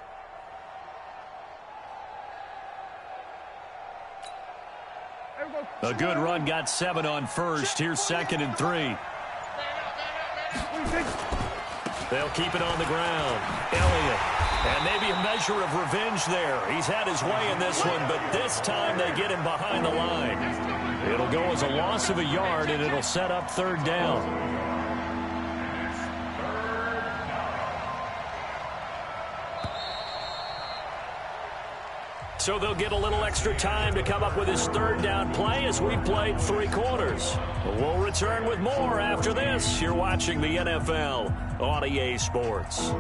A good run, got 7 on first. Here's 2nd and 3. They'll keep it on the ground. Elliott. And maybe a measure of revenge there. He's had his way in this one, but this time they get him behind the line. It'll go as a loss of a yard, and it'll set up 3rd down. So they'll get a little extra time to come up with his 3rd down play as we've played 3 quarters. We'll return with more after this. You're watching the NFL on EA Sports.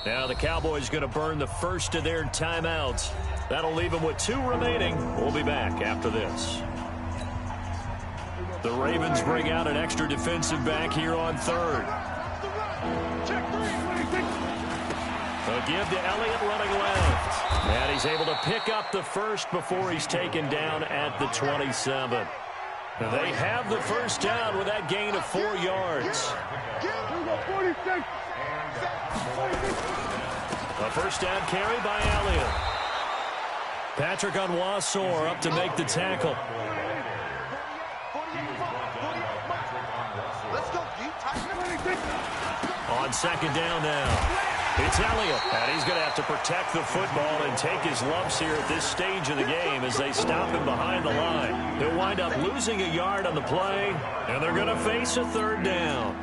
Now the Cowboys going to burn the first of their timeouts. That'll leave them with 2 remaining. We'll be back after this. The Ravens bring out an extra defensive back here on 3rd. A give to Elliott running left. And he's able to pick up the first before he's taken down at the 27. They have the first down with that gain of 4 yards. A first down carry by Elliott. Patrick Onwuasor up to make the tackle. On second down now. It's Elliott, and he's going to have to protect the football and take his lumps here at this stage of the game as they stop him behind the line. He'll wind up losing a yard on the play, and they're going to face a third down.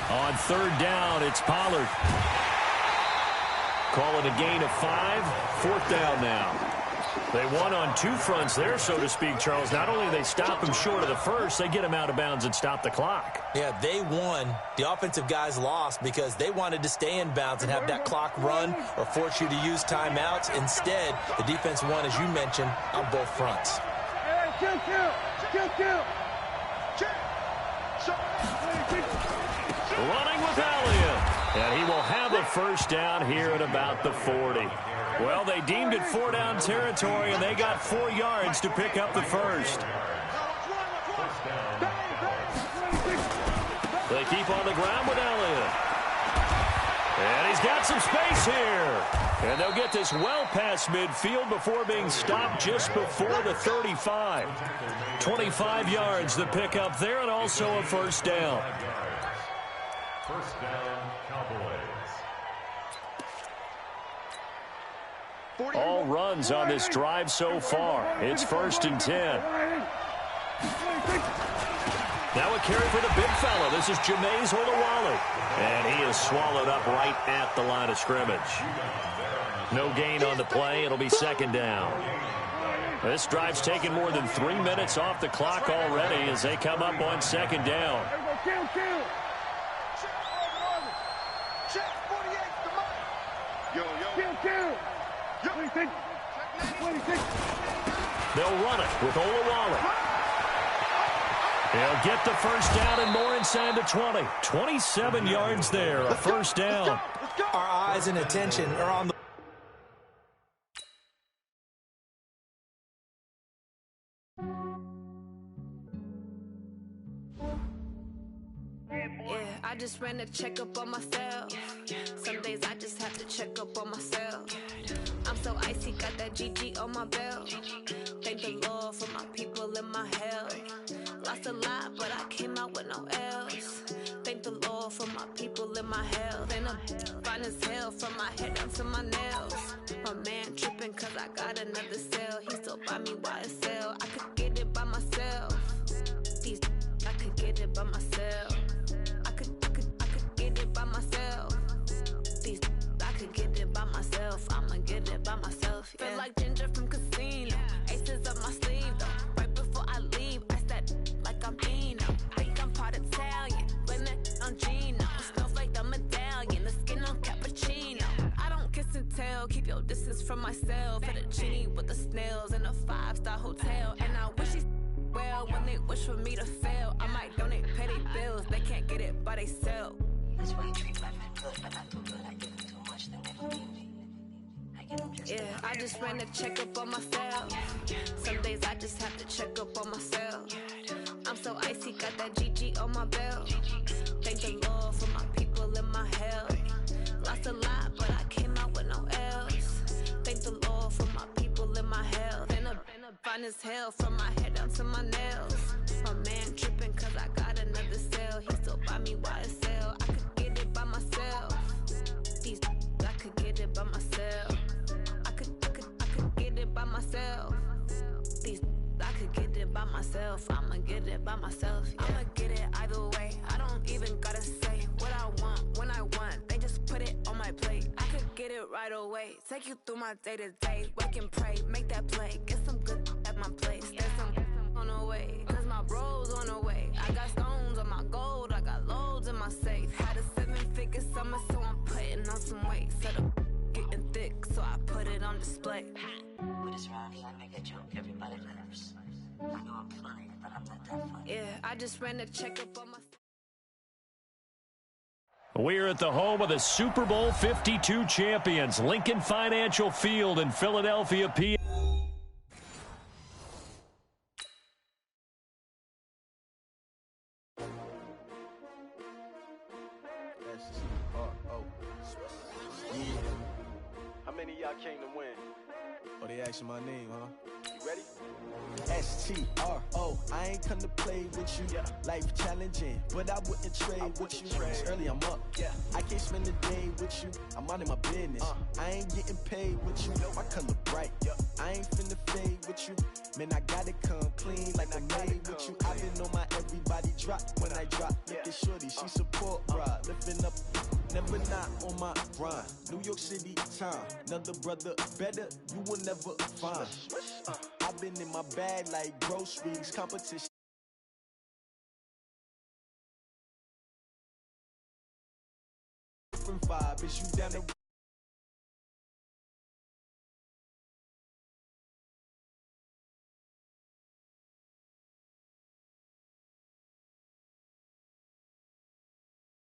On third down, it's Pollard. Call it a gain of 5. Fourth down now. They won on 2 fronts there, so to speak, Charles. Not only do they stop him short of the first, they get him out of bounds and stop the clock. Yeah, they won. The offensive guys lost because they wanted to stay in bounds and have that clock run or force you to use timeouts. Instead, the defense won, as you mentioned, on both fronts. Running with Elliott, and he will have a first down here at about the 40. Well, they deemed it 4-down territory, and they got 4 yards to pick up the first. They keep on the ground with Elliott. And he's got some space here. And they'll get this well past midfield before being stopped just before the 35. 25 yards to pick up there, and also a first down. First down, Cowboys. All runs on this drive so far. It's 1st and 10. Now a carry for the big fella. This is Jameis Olawale. And he is swallowed up right at the line of scrimmage. No gain on the play. It'll be second down. This drive's taken more than 3 minutes off the clock already as they come up on second down. They'll run it with Olawale. They'll get the first down and more inside the 20. 27 yards there, a first down. Our eyes and attention are on the... Yeah, I just ran a checkup on myself. Some days I just have to check up on myself. I'm so icy, got that GG on my belt. Thank the Lord for my people in my health. Lost a lot, but I came out with no else. Thank the Lord for my people in my health. And I'm fine as hell from my head down to my nails. My man tripping cause I got another cell. He still buy me YSL. I could get it by myself. These I could get it by myself. I could get it by myself. These I could get it by myself. I'ma get it by myself. Yeah. Feel like Ginger from Casino. Aces up my sleeve though. Right before I leave, I said like I'm Eno. Think I'm part Italian. Blame that on Gino. Smells like the medallion. The skin on cappuccino. I don't kiss and tell. Keep your distance from myself. Fettuccine with the snails in a 5-star hotel. And I wish he's well when they wish for me to fail. I might donate petty bills. They can't get it by themselves. That's why you treat my men good, but not too good. I give them too much, then they don't give me. I give them just yeah, I just ran a checkup on myself. Some days I just have to check up on myself. I'm so icy, got that GG on my belt. Thank the Lord for my people in my health. Lost a lot, but I came out with no else. Thank the Lord for my people in my health. And I'm fine as hell from my head down to my nails. My man tripping cause I got another cell. He still buy me YSL. I could get it by myself. These I could get it by myself. I could get it by myself. These I could get it by myself. I'ma get it by myself. Yeah. I'ma get it either way. I don't even gotta say what I want when I want. They just put it on my plate. I could get it right away. Take you through my day to day. Work and pray, make that play. Get some good at my place. There's some on the way. Cause my bro's on the way. I got stones on my gold. I got loads in my safe. Had a 7-figure summer, so I'm putting on some weight. Set up getting thick, so I put it on display. with this rhyme, I make a joke, everybody laughs. I'm funny, but I'm not that funny. Yeah, I just ran a checkup on my. We're at the home of the Super Bowl 52 champions, Lincoln Financial Field in Philadelphia, PA. How many of y'all came to win? Oh, they asking my name, huh? You ready? STRO, I ain't come to play with you. Life challenging, but I wouldn't trade with you. It's early, I'm up. I can't spend a day with you. I'm out of my business. I ain't getting paid with you. My color bright. I ain't finna fade with you. Man, I gotta come clean like I made with you. I been on my everybody drop when I drop. Look at shorty, she support ride. Lifting up, never not on my grind. New York City time, another brother better, you will never find. I've been in my bag like groceries, competition. Different vibe, is you down the